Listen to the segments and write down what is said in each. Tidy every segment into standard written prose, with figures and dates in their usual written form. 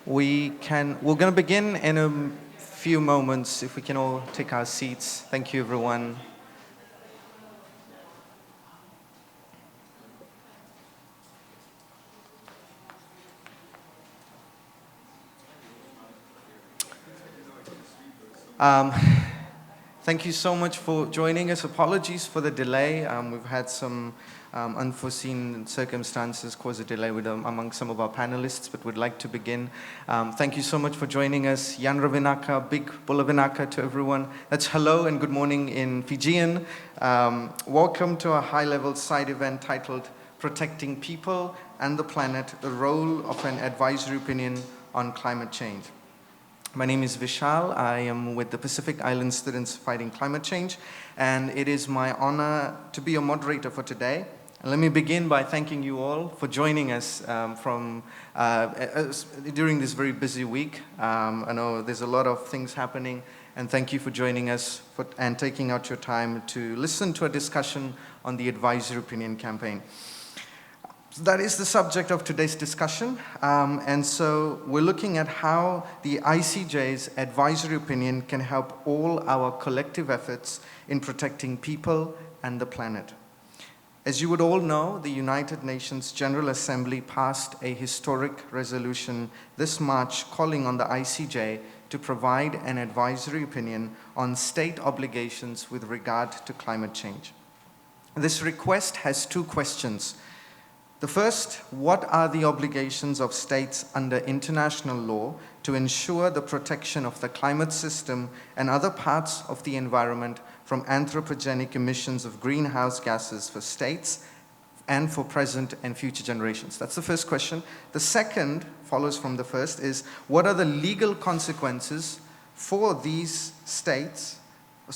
We're going to begin in a few moments, if we can all take our seats. Thank you, everyone. Thank you so much for joining us. Apologies for the delay. We've had some unforeseen circumstances cause a delay among some of our panelists, but we'd like to begin. Thank you so much for joining us. Yan Ravinaka, big Bulavinaka to everyone. That's hello and good morning in Fijian. Welcome to a high-level side event titled Protecting People and the Planet, the Role of an Advisory Opinion on Climate Change. My name is Vishal. I am with the Pacific Island Students Fighting Climate Change, and it is my honor to be your moderator for today. And let me begin by thanking you all for joining us during this very busy week. I know there's a lot of things happening, and thank you for joining us and taking out your time to listen to a discussion on the Advisory Opinion campaign. So that is the subject of today's discussion, and so we're looking at how the ICJ's advisory opinion can help all our collective efforts in protecting people and the planet. As you would all know, the United Nations General Assembly passed a historic resolution this March calling on the ICJ to provide an advisory opinion on state obligations with regard to climate change. This request has two questions. The first, what are the obligations of states under international law to ensure the protection of the climate system and other parts of the environment from anthropogenic emissions of greenhouse gases for states and for present and future generations? That's the first question. The second follows from the first is, what are the legal consequences for these states?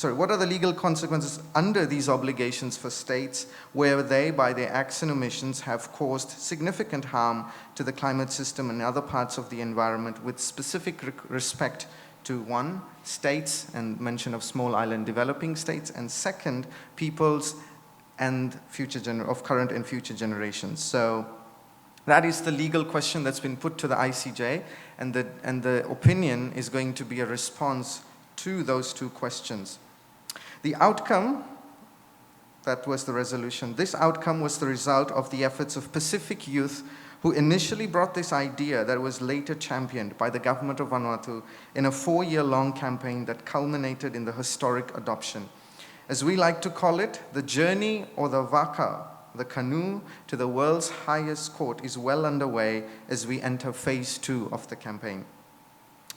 What are the legal consequences under these obligations for states where they, by their acts and omissions, have caused significant harm to the climate system and other parts of the environment with specific respect to, one, states and mention of small island developing states, and second, peoples and of current and future generations. So that is the legal question that's been put to the ICJ, and the opinion is going to be a response to those two questions. The outcome, that was the resolution, this outcome was the result of the efforts of Pacific youth who initially brought this idea that was later championed by the government of Vanuatu in a 4-year-long campaign that culminated in the historic adoption. As we like to call it, the journey or the waka, the canoe to the world's highest court is well underway as we enter phase 2 of the campaign.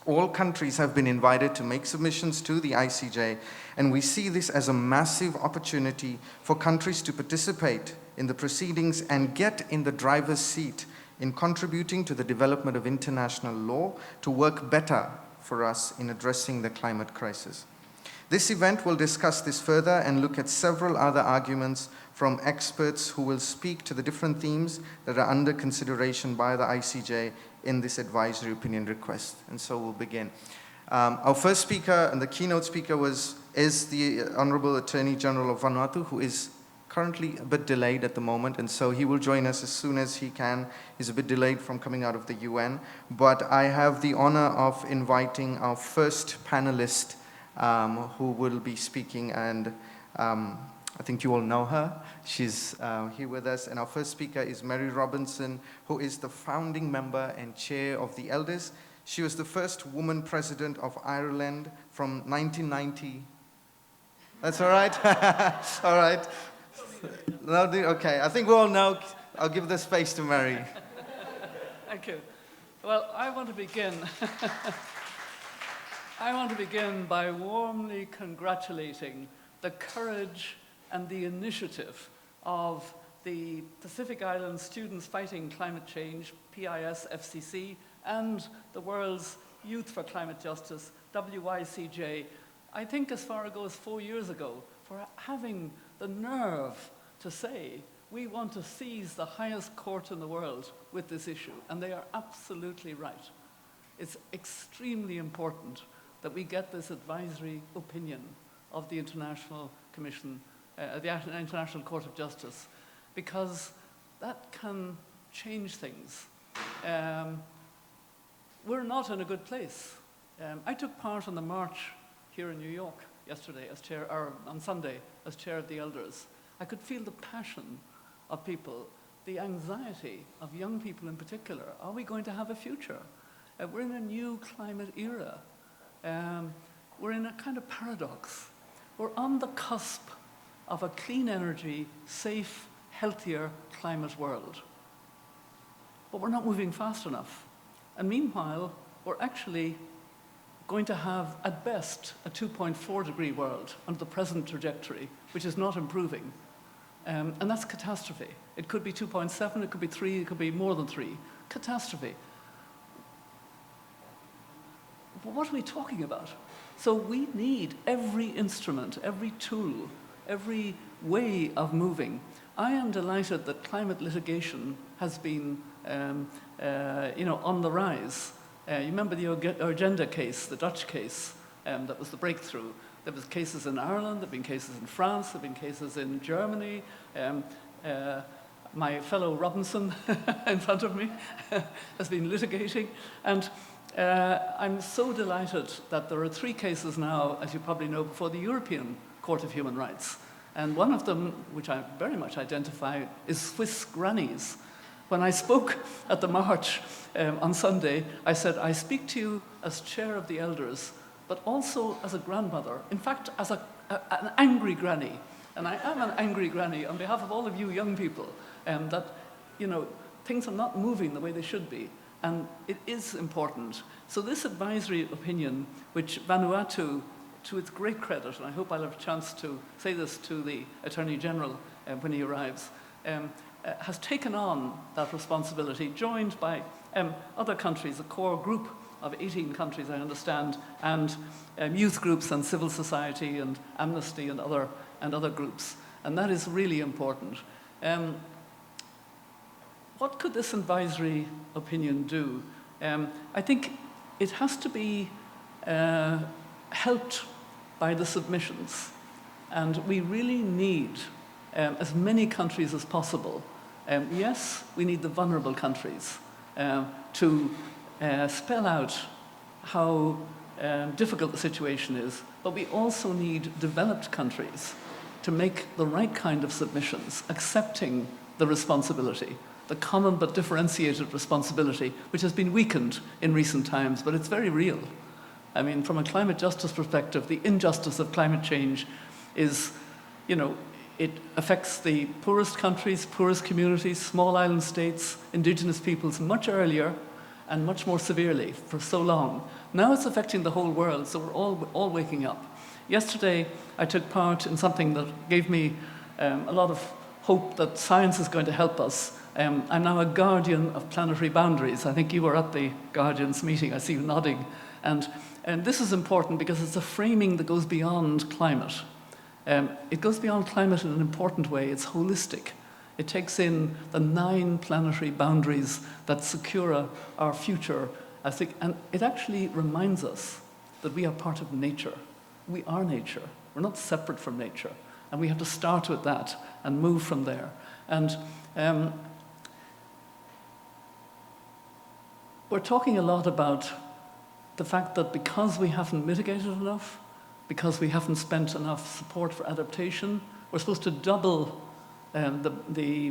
All countries have been invited to make submissions to the ICJ, and we see this as a massive opportunity for countries to participate in the proceedings and get in the driver's seat in contributing to the development of international law to work better for us in addressing the climate crisis. This event will discuss this further and look at several other arguments from experts who will speak to the different themes that are under consideration by the ICJ in this advisory opinion request. And so we'll begin. Our first speaker and the keynote speaker is the Honorable Attorney General of Vanuatu, who is currently a bit delayed at the moment, and so he will join us as soon as he can. He's a bit delayed from coming out of the UN, but I have the honor of inviting our first panelist who will be speaking, and I think you all know her. She's here with us, and our first speaker is Mary Robinson, who is the founding member and chair of the Elders. She was the first woman president of Ireland from 1990. That's all right? All right. Okay, I think we all know. I'll give the space to Mary. Thank you. Well, I want to begin by warmly congratulating the courage and the initiative of the Pacific Island Students Fighting Climate Change, PIS FCC, and the world's Youth for Climate Justice, WICJ, I think as far ago as 4 years ago, for having the nerve to say, we want to seize the highest court in the world with this issue, and they are absolutely right. It's extremely important that we get this advisory opinion of the International Commission, the International Court of Justice, because that can change things. we're not in a good place. I took part in the march here in New York yesterday as chair, or on Sunday as chair of the elders. I could feel the passion of people, the anxiety of young people in particular. Are we going to have a future? We're in a new climate era. We're in a kind of paradox. We're on the cusp of a clean energy, safe, healthier climate world. But we're not moving fast enough. And meanwhile, we're actually going to have, at best, a 2.4 degree world under the present trajectory, which is not improving. And that's catastrophe. It could be 2.7, it could be 3, it could be more than 3. Catastrophe. But what are we talking about? So we need every instrument, every tool, every way of moving. I am delighted that climate litigation has been on the rise. You remember the Agenda case, the Dutch case, that was the breakthrough. There was cases in Ireland, there have been cases in France, there have been cases in Germany. My fellow Robinson in front of me has been litigating. And I'm so delighted that there are 3 cases now, as you probably know, before the European Court of Human Rights. And one of them, which I very much identify, is Swiss grannies. When I spoke at the march on Sunday, I said, I speak to you as chair of the elders, but also as a grandmother. In fact, as an angry granny. And I am an angry granny on behalf of all of you young people, that, things are not moving the way they should be. And it is important. So this advisory opinion, which Vanuatu, to its great credit, and I hope I'll have a chance to say this to the Attorney General when he arrives, has taken on that responsibility, joined by other countries, a core group of 18 countries, I understand, and youth groups and civil society and Amnesty and other groups. And that is really important. What could this advisory opinion do? I think it has to be helped by the submissions. And we really need as many countries as possible. Yes, we need the vulnerable countries to spell out how difficult the situation is, but we also need developed countries to make the right kind of submissions, accepting the responsibility, the common but differentiated responsibility, which has been weakened in recent times, but it's very real. I mean, from a climate justice perspective, the injustice of climate change is, it affects the poorest countries, poorest communities, small island states, indigenous peoples much earlier and much more severely for so long. Now it's affecting the whole world, so we're all waking up. Yesterday, I took part in something that gave me a lot of hope that science is going to help us. I'm now a guardian of planetary boundaries. I think you were at the Guardians meeting. I see you nodding. And this is important because it's a framing that goes beyond climate. It goes beyond climate in an important way. It's holistic. It takes in the 9 planetary boundaries that secure our future. I think, and it actually reminds us that we are part of nature. We are nature. We're not separate from nature. And we have to start with that and move from there. And we're talking a lot about the fact that because we haven't mitigated enough, because we haven't spent enough support for adaptation, we're supposed to double the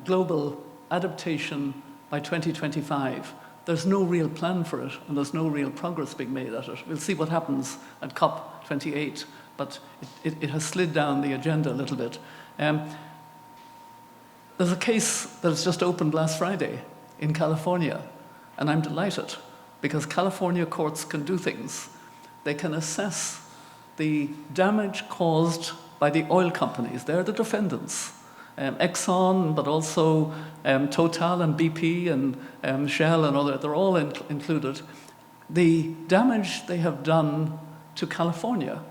global adaptation by 2025. There's no real plan for it, and there's no real progress being made at it. We'll see what happens at COP28, but it has slid down the agenda a little bit. There's a case that has just opened last Friday in California, and I'm delighted, because California courts can do things. They can assess the damage caused by the oil companies. They're the defendants. Exxon, but also Total and BP and Shell and other, they're all included. The damage they have done to California,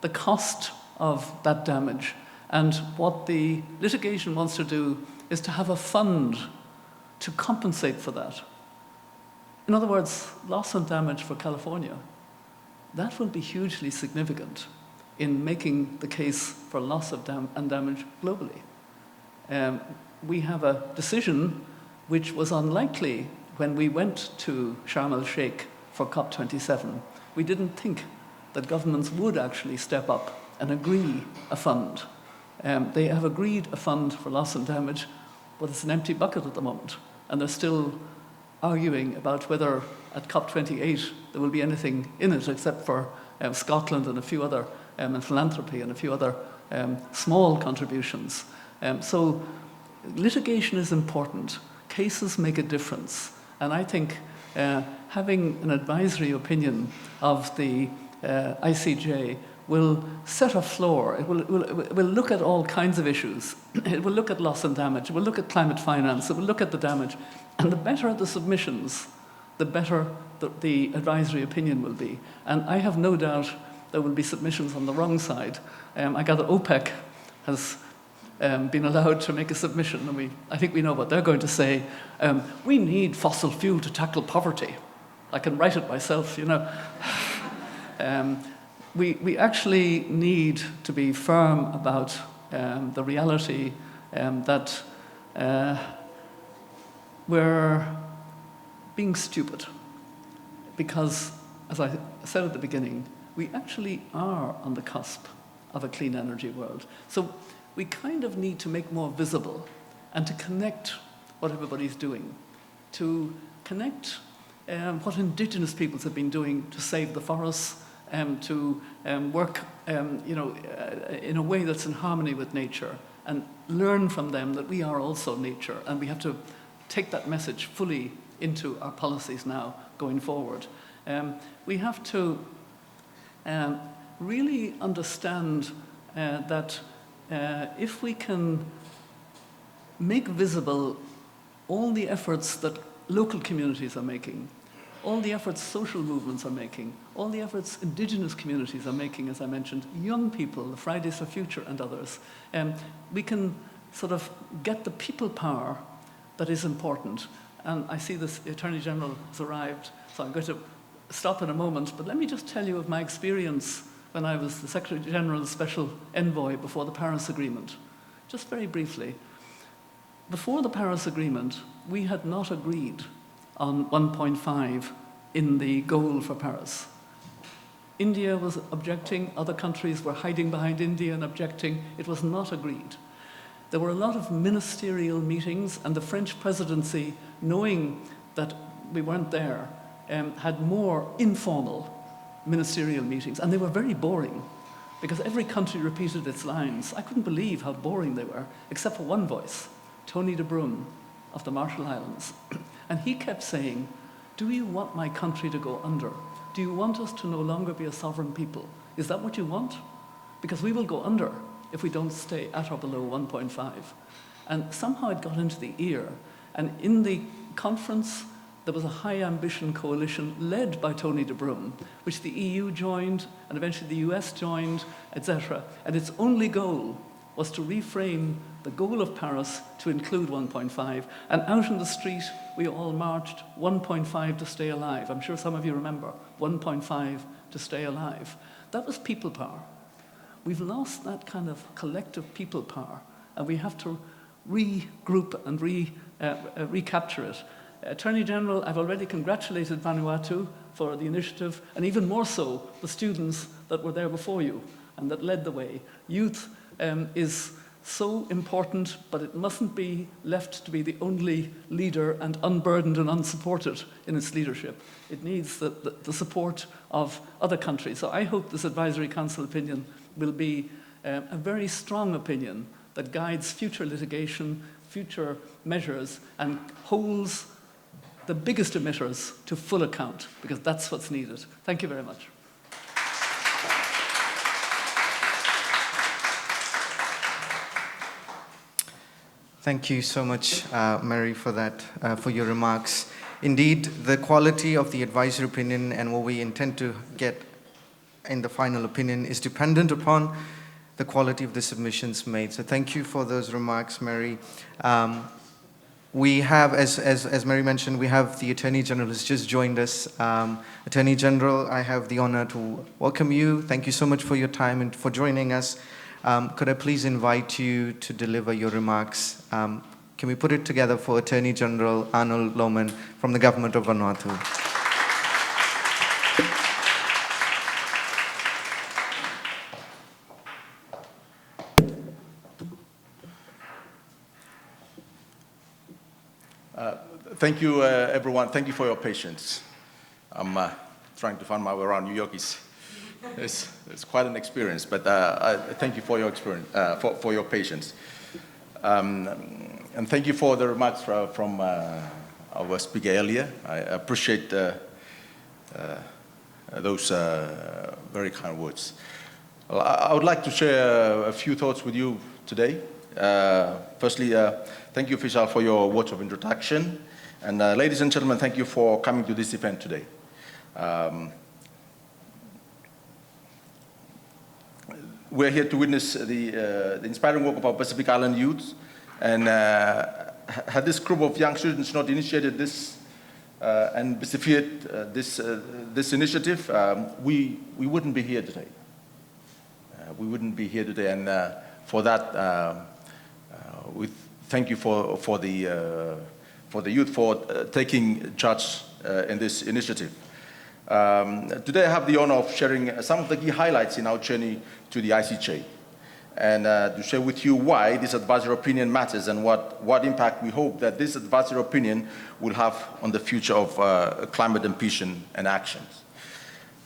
the cost of that damage, and what the litigation wants to do is to have a fund to compensate for that. In other words, loss and damage for California. That will be hugely significant in making the case for loss of and damage globally. We have a decision which was unlikely when we went to Sharm el-Sheikh for COP27, we didn't think that governments would actually step up and agree a fund. They have agreed a fund for loss and damage, but it's an empty bucket at the moment. And they're still arguing about whether at COP28 there will be anything in it except for Scotland and a few other, and philanthropy and a few other small contributions. So litigation is important. Cases make a difference. And I think having an advisory opinion of the ICJ will set a floor. It will look at all kinds of issues. It will look at loss and damage. It will look at climate finance. It will look at the damage. And the better the submissions, the better the advisory opinion will be. And I have no doubt there will be submissions on the wrong side. I gather OPEC has been allowed to make a submission, and I think we know what they're going to say. We need fossil fuel to tackle poverty. I can write it myself, you know. We actually need to be firm about the reality that we're being stupid. Because, as I said at the beginning, we actually are on the cusp of a clean energy world. So we kind of need to make more visible and to connect what everybody's doing, to connect what indigenous peoples have been doing to save the forests, to work in a way that's in harmony with nature, and learn from them that we are also nature, and we have to take that message fully into our policies now going forward. We have to really understand that if we can make visible all the efforts that local communities are making, all the efforts social movements are making, all the efforts indigenous communities are making, as I mentioned, young people, the Fridays for Future and others, we can sort of get the people power that is important. And I see the Attorney General has arrived, so I'm going to stop in a moment, but let me just tell you of my experience when I was the Secretary General's Special Envoy before the Paris Agreement. Just very briefly. Before the Paris Agreement, we had not agreed on 1.5 in the goal for Paris. India was objecting, other countries were hiding behind India and objecting. It was not agreed. There were a lot of ministerial meetings, and the French presidency, knowing that we weren't there, had more informal ministerial meetings, and they were very boring because every country repeated its lines. I couldn't believe how boring they were, except for one voice, Tony de Bruyn of the Marshall Islands. And he kept saying, do you want my country to go under? Do you want us to no longer be a sovereign people? Is that what you want? Because we will go under if we don't stay at or below 1.5. And somehow it got into the ear. And in the conference, there was a high ambition coalition led by Tony de Bruyn, which the EU joined, and eventually the US joined, etc. And its only goal was to reframe the goal of Paris to include 1.5. And out in the street, we all marched 1.5 to stay alive. I'm sure some of you remember, 1.5 to stay alive. That was people power. We've lost that kind of collective people power, and we have to regroup and recapture it. Attorney General, I've already congratulated Vanuatu for the initiative, and even more so, the students that were there before you and that led the way. Youth is so important, but it mustn't be left to be the only leader and unburdened and unsupported in its leadership. It needs the support of other countries. So I hope this Advisory Council opinion will be a very strong opinion that guides future litigation, future measures, and holds the biggest emitters to full account, because that's what's needed. Thank you very much. Thank you so much, Mary, for that, for your remarks. Indeed, the quality of the advisory opinion and what we intend to get in the final opinion is dependent upon the quality of the submissions made. So thank you for those remarks, Mary. We have, as Mary mentioned, we have the Attorney General who's just joined us. Attorney General, I have the honor to welcome you. Thank you so much for your time and for joining us. Could I please invite you to deliver your remarks? Can we put it together for Attorney General Arnold Lohmann from the government of Vanuatu? Thank you, everyone. Thank you for your patience. I'm trying to find my way around New York. It's quite an experience, but I thank you for your experience, for your patience. And thank you for the remarks from our speaker earlier. I appreciate those very kind words. Well, I would like to share a few thoughts with you today. Firstly, thank you, Vishal, for your words of introduction. And ladies and gentlemen, thank you for coming to this event today. We're here to witness the inspiring work of our Pacific Island youth. And had this group of young students not initiated this and persevered this initiative, we wouldn't be here today. We wouldn't be here today. And for that, we thank you for the youth for taking charge in this initiative. Today I have the honor of sharing some of the key highlights in our journey to the ICJ, and to share with you why this advisory opinion matters and what impact we hope that this advisory opinion will have on the future of climate ambition and actions.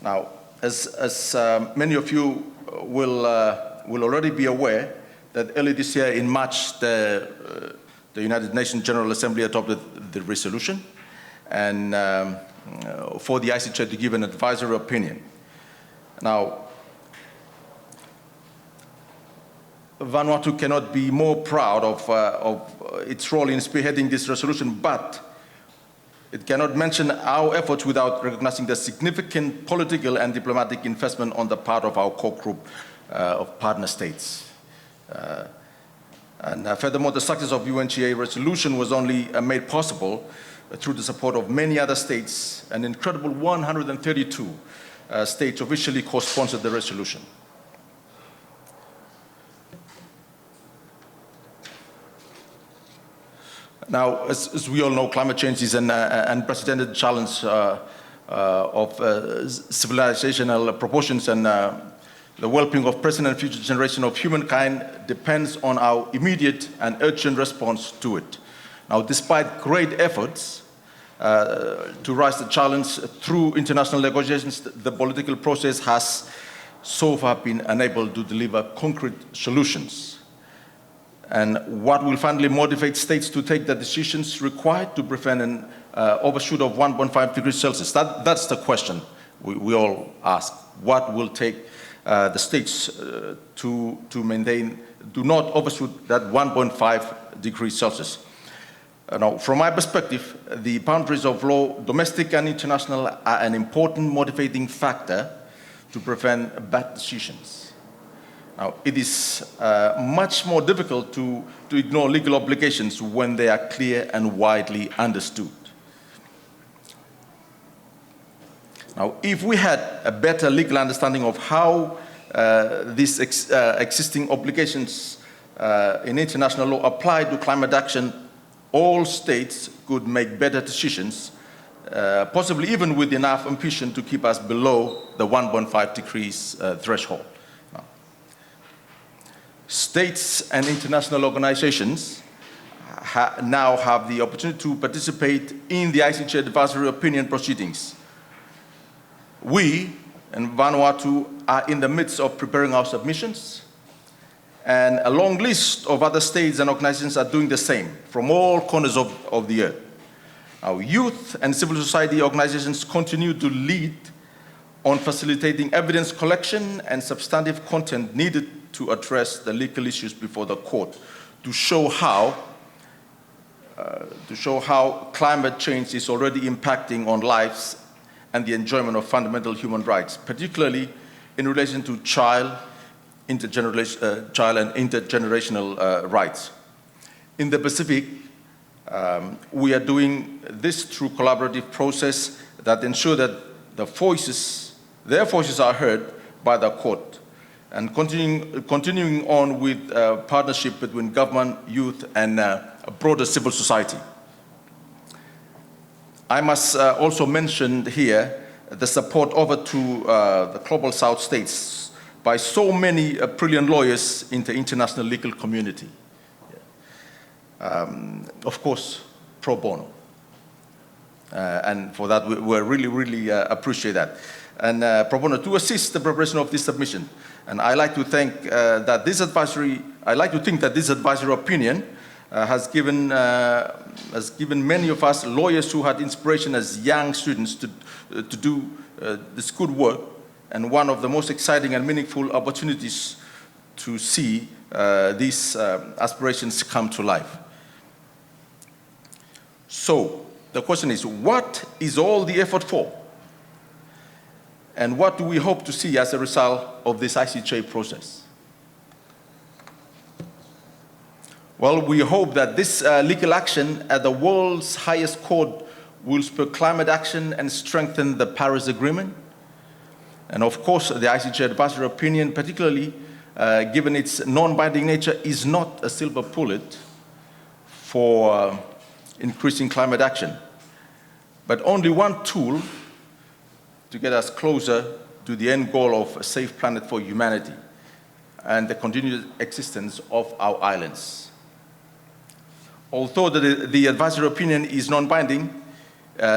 Now, as many of you will already be aware, that early this year in March, the United Nations General Assembly adopted the resolution and for the ICJ to give an advisory opinion. Now, Vanuatu cannot be more proud of its role in spearheading this resolution, but it cannot mention our efforts without recognizing the significant political and diplomatic investment on the part of our core group of partner states. And furthermore, the success of UNGA resolution was only made possible through the support of many other states. An incredible 132 states officially co-sponsored the resolution. Now, as we all know, climate change is an unprecedented challenge of civilizational proportions, and the well-being of present and future generations of humankind depends on our immediate and urgent response to it. Now, despite great efforts to rise the challenge through international negotiations, the political process has so far been unable to deliver concrete solutions. And what will finally motivate states to take the decisions required to prevent an overshoot of 1.5 degrees Celsius? That's the question we all ask. What will take the states to maintain, do not overshoot that 1.5 degrees Celsius? Now, from my perspective, the boundaries of law, domestic and international, are an important motivating factor to prevent bad decisions. Now, it is much more difficult to ignore legal obligations when they are clear and widely understood. Now, if we had a better legal understanding of how these existing obligations in international law apply to climate action, all states could make better decisions, possibly even with enough ambition to keep us below the 1.5 degrees threshold. States and international organizations now have the opportunity to participate in the ICJ advisory opinion proceedings. We in Vanuatu are in the midst of preparing our submissions, and a long list of other states and organizations are doing the same from all corners of the earth. Our youth and civil society organizations continue to lead on facilitating evidence collection and substantive content needed to address the legal issues before the court, to show how climate change is already impacting on lives and the enjoyment of fundamental human rights, particularly in relation to child and intergenerational rights. In the Pacific, we are doing this through collaborative process that ensure that their voices are heard by the court, and continuing on with partnership between government, youth, and a broader civil society. I must also mention here the support offered to the Global South states by so many brilliant lawyers in the international legal community. Of course, pro bono. And for that, we really appreciate that. And pro bono to assist the preparation of this submission. And I like to think that this advisory opinion has given many of us lawyers who had inspiration as young students to do this good work, and one of the most exciting and meaningful opportunities to see these aspirations come to life. So the question is, what is all the effort for? And what do we hope to see as a result of this ICJ process? Well, we hope that this legal action at the world's highest court will spur climate action and strengthen the Paris Agreement. And of course, the ICJ advisory opinion, particularly given its non-binding nature, is not a silver bullet for increasing climate action, but only one tool to get us closer to the end goal of a safe planet for humanity and the continued existence of our islands. Although the advisory opinion is non-binding,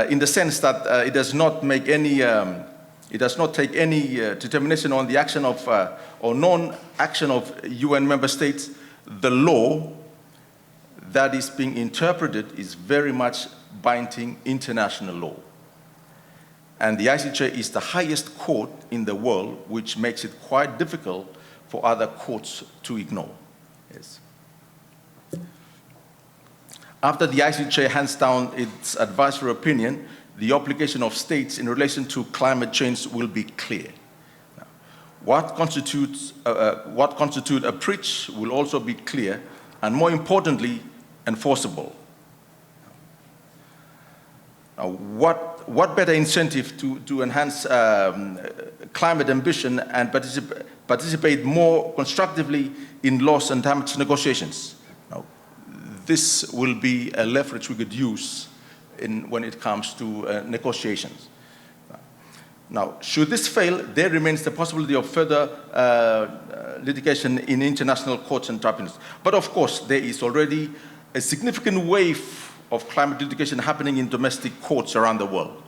in the sense that it does not take any determination on the action of or non-action of UN member states, the law that is being interpreted is very much binding international law. And the ICJ is the highest court in the world, which makes it quite difficult for other courts to ignore. Yes. After the ICJ hands down its advisory opinion, the obligation of states in relation to climate change will be clear. Now, what constitutes a breach will also be clear, and more importantly, enforceable. Now, what better incentive to enhance climate ambition and participate more constructively in loss and damage negotiations? Now, this will be a leverage we could use when it comes to negotiations. Now, should this fail, there remains the possibility of further litigation in international courts and tribunals. But of course, there is already a significant wave of climate litigation happening in domestic courts around the world.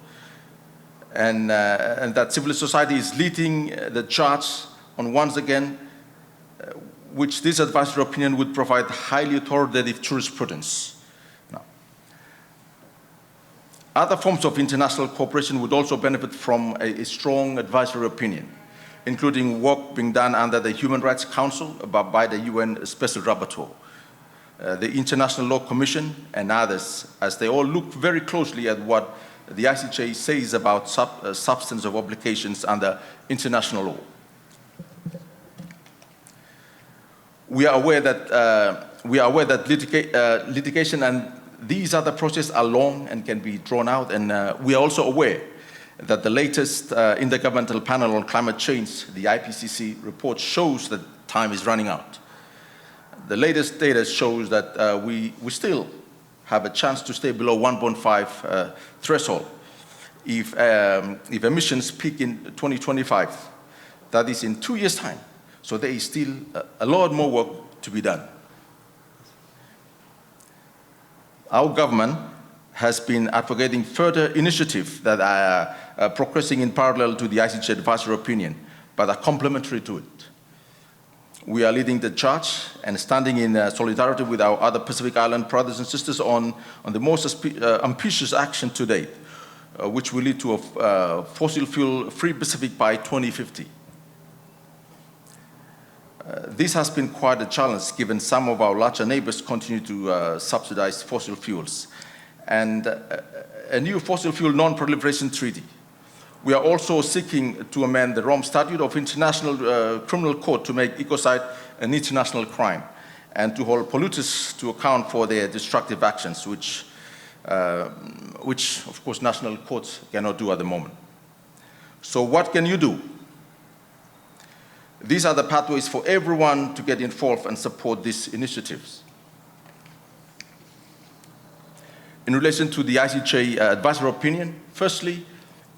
And that civil society is leading the charge on, once again, which this advisory opinion would provide highly authoritative jurisprudence. Now, other forms of international cooperation would also benefit from a strong advisory opinion, including work being done under the Human Rights Council by the UN Special Rapporteur, the International Law Commission, and others, as they all look very closely at what the ICJ says about substance of obligations under international law. We are aware that litigation and these other processes are long and can be drawn out, and we are also aware that the latest Intergovernmental Panel on Climate Change, the IPCC report, shows that time is running out. The latest data shows that we still have a chance to stay below 1.5 threshold if emissions peak in 2025. That is in 2 years' time. So there is still a lot more work to be done. Our government has been advocating further initiatives that are progressing in parallel to the ICJ advisory opinion, but are complementary to it. We are leading the charge and standing in solidarity with our other Pacific Island brothers and sisters on the most ambitious action to date, which will lead to a fossil fuel-free Pacific by 2050. This has been quite a challenge, given some of our larger neighbors continue to subsidize fossil fuels, and a new fossil fuel non-proliferation treaty. We are also seeking to amend the Rome Statute of International Criminal Court to make ecocide an international crime and to hold polluters to account for their destructive actions, which of course national courts cannot do at the moment. So what can you do? These are the pathways for everyone to get involved and support these initiatives. In relation to the ICJ advisory opinion, firstly,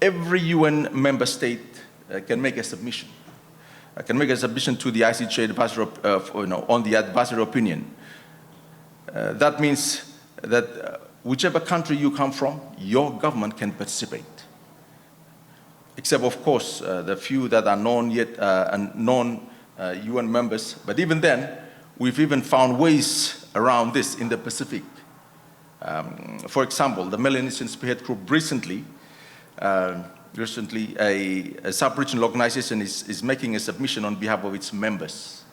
every UN member state can make a submission. Can make a submission to the ICJ advisory, on the advisory opinion. That means that whichever country you come from, your government can participate. Except, of course, the few that are non-UN members. But even then, we've even found ways around this in the Pacific. For example, the Melanesian Spearhead Group recently, a sub-regional organization is making a submission on behalf of its members.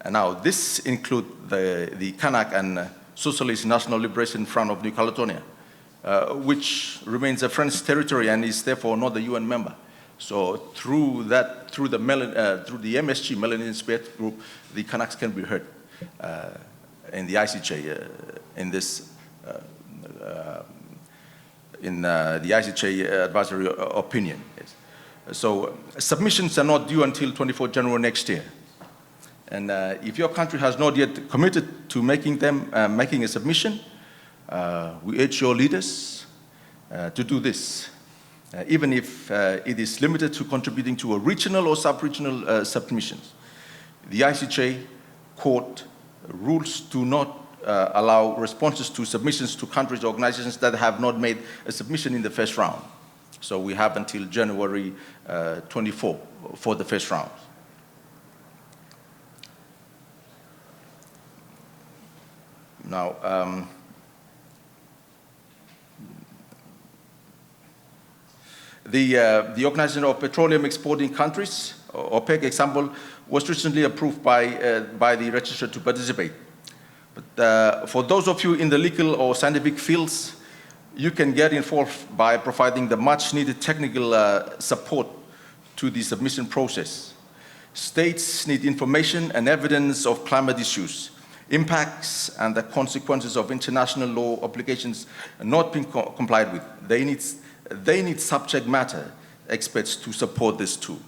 And now, this includes the Kanak and Socialist National Liberation Front of New Caledonia, which remains a French territory and is therefore not a UN member. So through the MSG, Melanesian Spearhead Group, the Kanaks can be heard in the ICJ in this. The ICJ advisory opinion. Yes. So submissions are not due until 24 January next year. And if your country has not yet committed to making a submission, we urge your leaders to do this, even if it is limited to contributing to a regional or sub-regional submissions. The ICJ court rules do not allow responses to submissions to countries or organizations that have not made a submission in the first round. So we have until January 24 for the first round. Now, the Organization of Petroleum Exporting Countries, OPEC example, was recently approved by the register to participate. But for those of you in the legal or scientific fields, you can get involved by providing the much needed technical support to the submission process. States need information and evidence of climate issues, impacts and the consequences of international law obligations not being complied with. They need subject matter experts to support this too.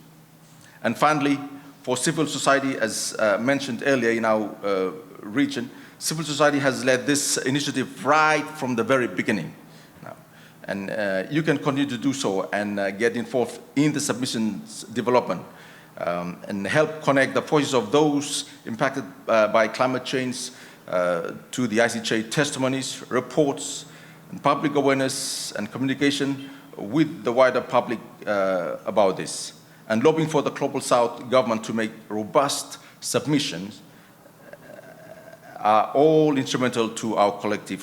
And finally, for civil society, as mentioned earlier in our region, civil society has led this initiative right from the very beginning. And you can continue to do so and get involved in the submissions development and help connect the voices of those impacted by climate change to the ICJ testimonies, reports, and public awareness and communication with the wider public about this. And lobbying for the Global South government to make robust submissions are all instrumental to our collective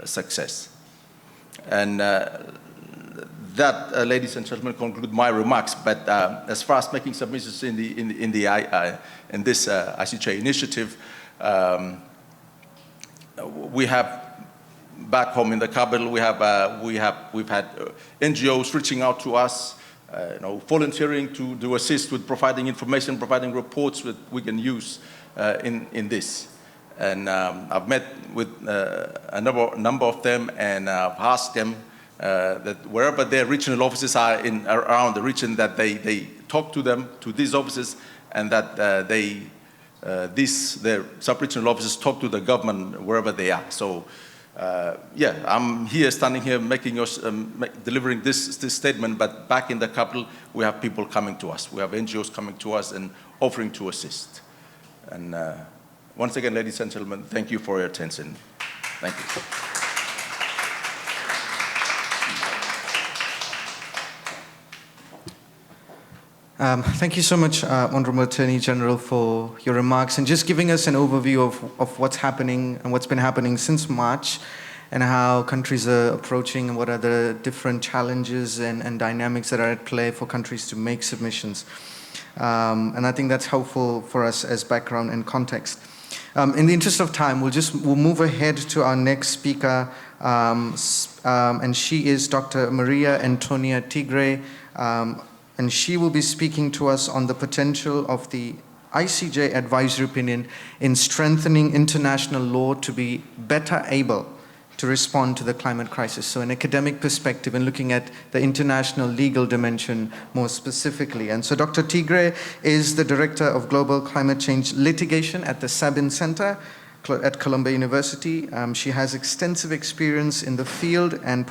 success. And that, ladies and gentlemen, conclude my remarks. But as far as making submissions in this ICJ initiative, we have back home in the capital, we've had NGOs reaching out to us, volunteering to assist with providing information, providing reports that we can use in this. And I've met with a number of them, and I've asked them that wherever their regional offices are around the region, that they talk to them, to these offices, and that their sub-regional offices talk to the government wherever they are. So, yeah, I'm here, standing here, delivering this statement, but back in the capital, we have people coming to us. We have NGOs coming to us and offering to assist. And once again, ladies and gentlemen, thank you for your attention. Thank you. Thank you so much, Honorable Attorney General, for your remarks and just giving us an overview of what's happening and what's been happening since March and how countries are approaching and what are the different challenges and dynamics that are at play for countries to make submissions. And I think that's helpful for us as background and context. In the interest of time, we'll move ahead to our next speaker, and she is Dr. Maria Antonia Tigre, and she will be speaking to us on the potential of the ICJ advisory opinion in strengthening international law to be better able to respond to the climate crisis. So an academic perspective and looking at the international legal dimension more specifically. And so Dr. Tigre is the Director of Global Climate Change Litigation at the Sabin Center at Columbia University. She has extensive experience in the field and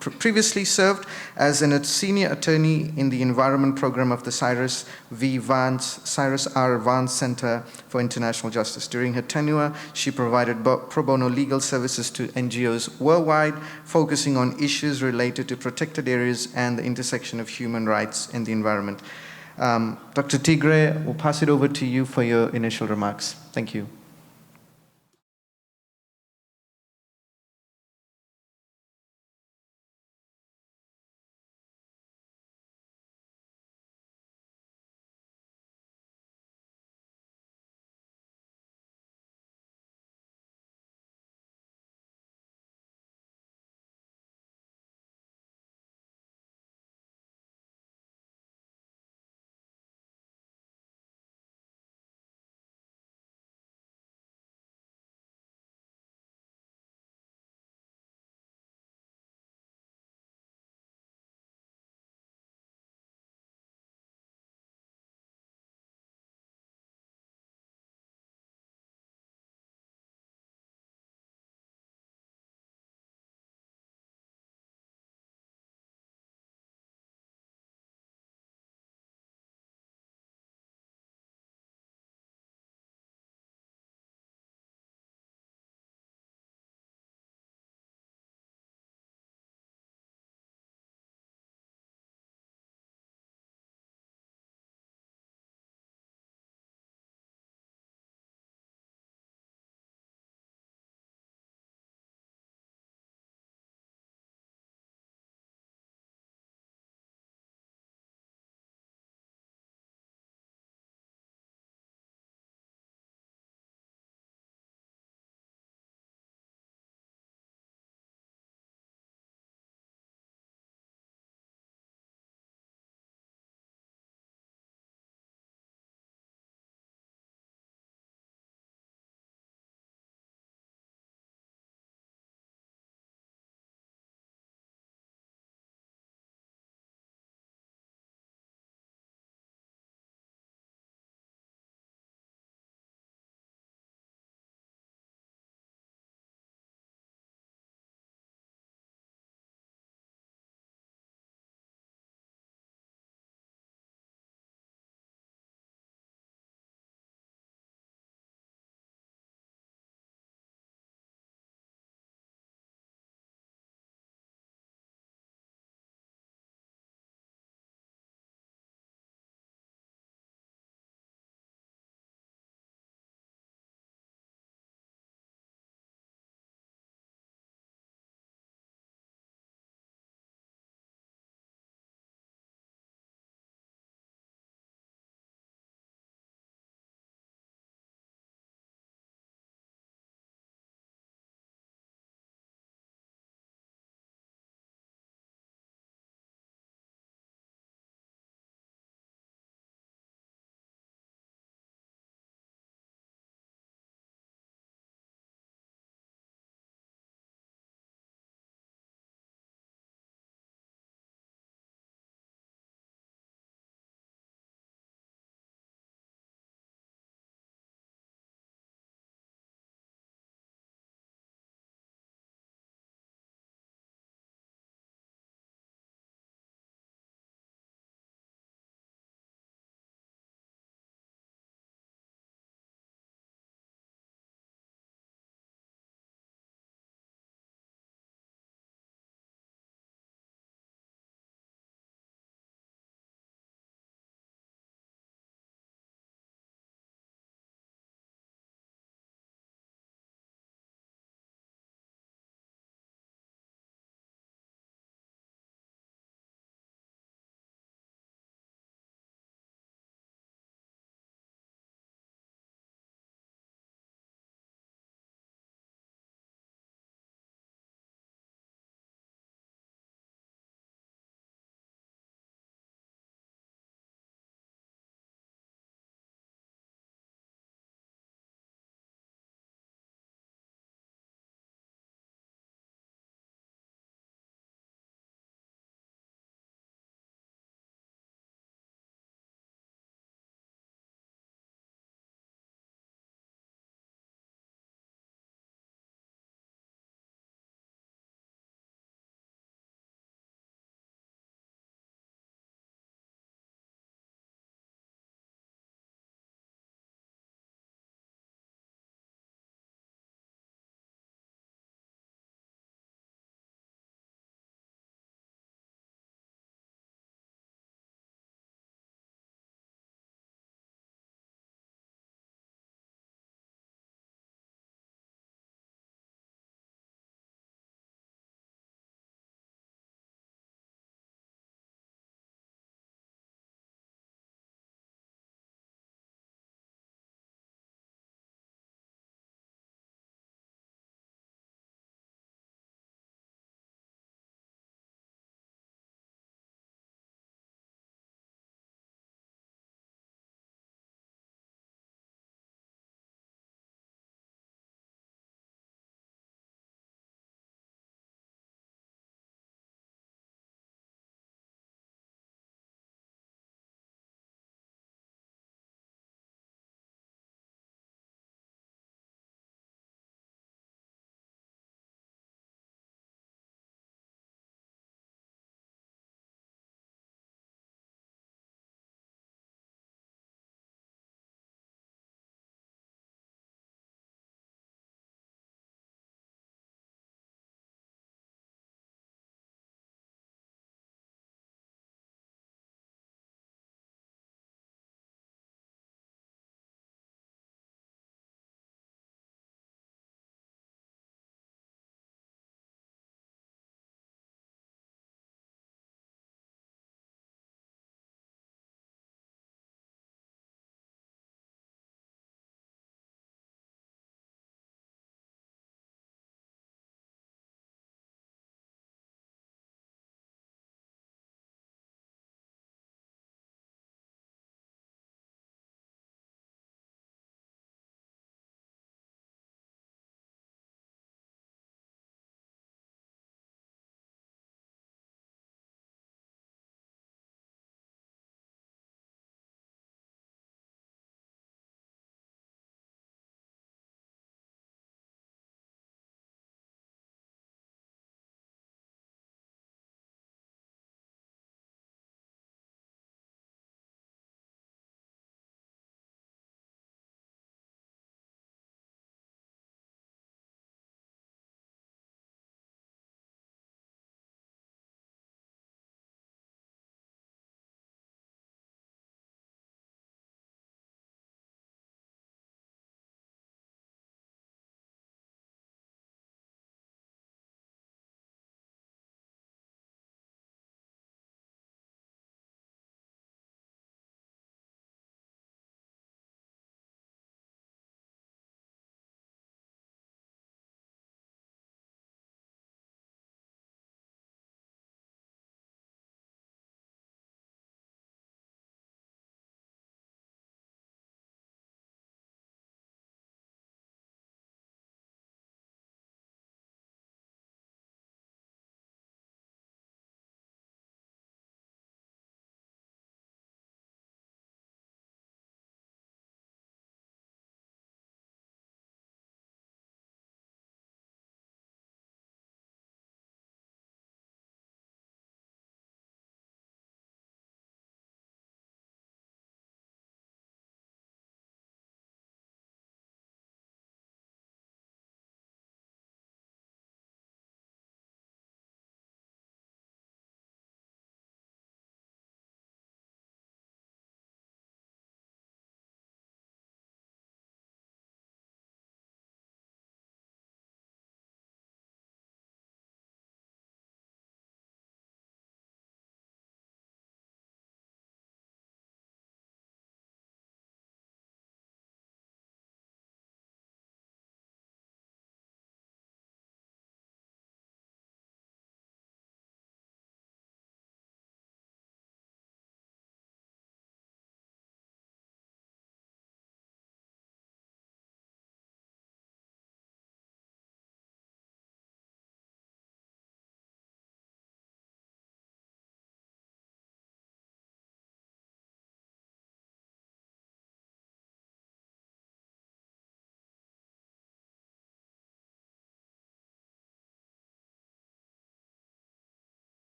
previously served as a senior attorney in the environment program of the Cyrus R. Vance Center for International Justice. During her tenure, she provided pro bono legal services to NGOs worldwide, focusing on issues related to protected areas and the intersection of human rights and the environment. Dr. Tigre, we'll pass it over to you for your initial remarks. Thank you.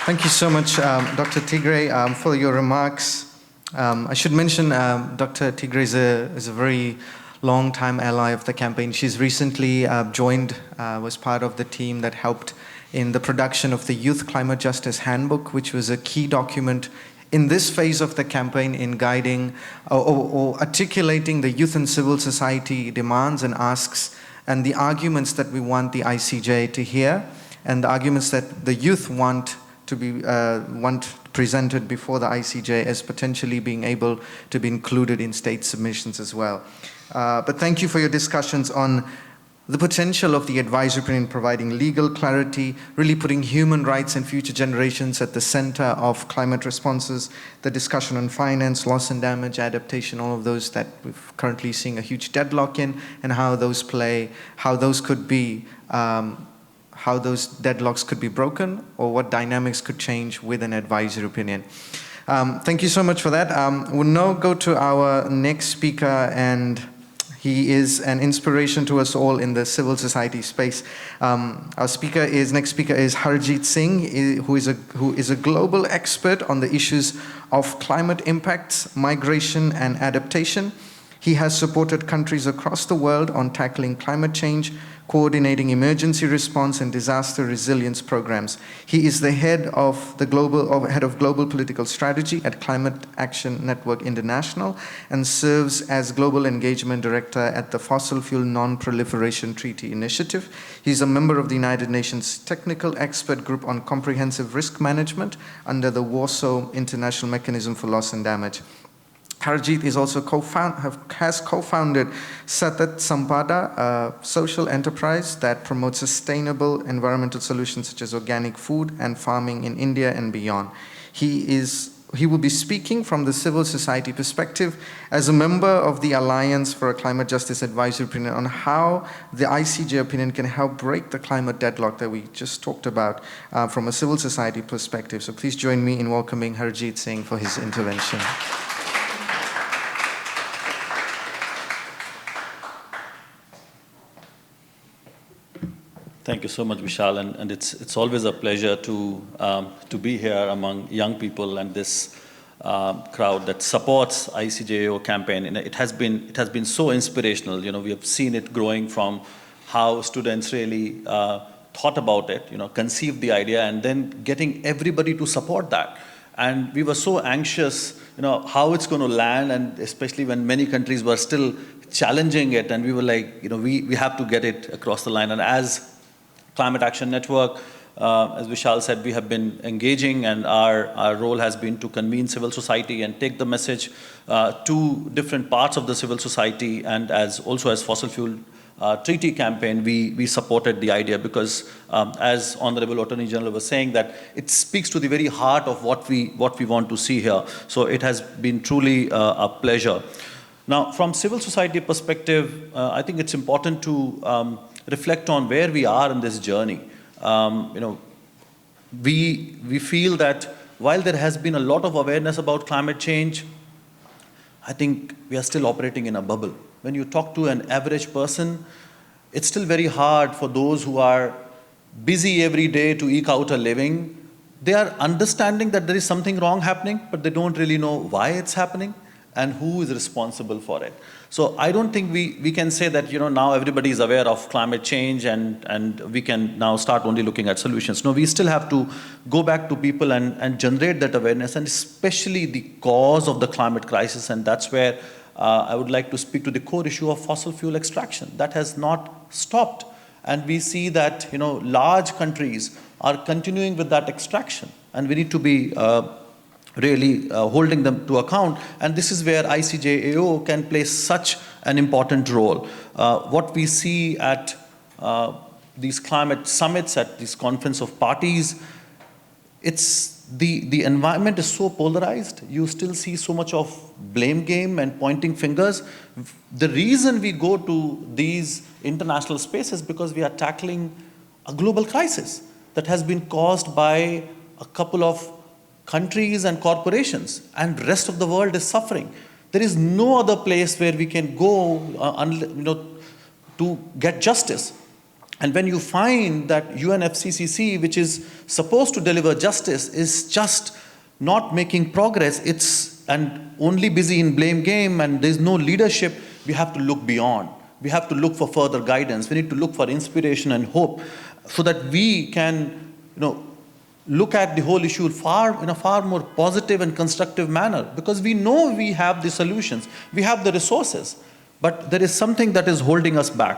Thank you so much, Dr. Tigray, for your remarks. I should mention Dr. Tigray is a very long-time ally of the campaign. She's recently was part of the team that helped in the production of the Youth Climate Justice Handbook, which was a key document in this phase of the campaign in guiding or articulating the youth and civil society demands and asks and the arguments that we want the ICJ to hear and the arguments that the youth want to be presented before the ICJ as potentially being able to be included in state submissions as well. But thank you for your discussions on the potential of the advisory opinion providing legal clarity, really putting human rights and future generations at the center of climate responses, the discussion on finance, loss and damage, adaptation, all of those that we're currently seeing a huge deadlock in, and how those play, how those could be, how those deadlocks could be broken, or what dynamics could change with an advisory opinion. Thank you so much for that. We'll now go to our next speaker, and he is an inspiration to us all in the civil society space. Our next speaker is Harjeet Singh, who is a global expert on the issues of climate impacts, migration, and adaptation. He has supported countries across the world on tackling climate change, coordinating emergency response and disaster resilience programs. He is the head of global political strategy at Climate Action Network International and serves as global engagement director at the Fossil Fuel Non-Proliferation Treaty Initiative. He's a member of the United Nations Technical Expert Group on Comprehensive Risk Management under the Warsaw International Mechanism for Loss and Damage. Harjeet is also has co-founded Satat Sampada, a social enterprise that promotes sustainable environmental solutions such as organic food and farming in India and beyond. He will be speaking from the civil society perspective as a member of the Alliance for a Climate Justice Advisory Opinion on how the ICJ opinion can help break the climate deadlock that we just talked about from a civil society perspective. So please join me in welcoming Harjeet Singh for his intervention. Thank you so much, Vishal, and it's always a pleasure to be here among young people and this crowd that supports ICJO campaign. And it has been so inspirational. You know, we have seen it growing from how students really thought about it, you know, conceived the idea, and then getting everybody to support that. And we were so anxious, you know, how it's going to land, and especially when many countries were still challenging it, and we were like, you know, we have to get it across the line. And as Climate Action Network, as Vishal said, we have been engaging, and our role has been to convene civil society and take the message to different parts of the civil society. And also as Fossil Fuel Treaty campaign, we supported the idea because, as Honorable Attorney General was saying, that it speaks to the very heart of what we want to see here. So it has been truly a pleasure. Now, from civil society perspective, I think it's important to reflect on where we are in this journey. You know, we feel that while there has been a lot of awareness about climate change, I think we are still operating in a bubble. When you talk to an average person, it's still very hard for those who are busy every day to eke out a living. They are understanding that there is something wrong happening, but they don't really know why it's happening and who is responsible for it. So I don't think we can say that, you know, now everybody is aware of climate change and we can now start only looking at solutions. No, we still have to go back to people and generate that awareness, and especially the cause of the climate crisis. And that's where I would like to speak to the core issue of fossil fuel extraction. That has not stopped. And we see that, you know, large countries are continuing with that extraction. And we need to be really holding them to account. And this is where ICJAO can play such an important role. What we see at these climate summits, at this conference of parties, it's the environment is so polarized. You still see so much of blame game and pointing fingers. The reason we go to these international spaces is because we are tackling a global crisis that has been caused by a couple of countries and corporations, and the rest of the world is suffering. There is no other place where we can go, you know, to get justice. And when you find that UNFCCC, which is supposed to deliver justice, is just not making progress, and only busy in blame game, and there's no leadership, we have to look beyond. We have to look for further guidance. We need to look for inspiration and hope so that we can, look at the whole issue in a far more positive and constructive manner, because we know we have the solutions, we have the resources, but there is something that is holding us back.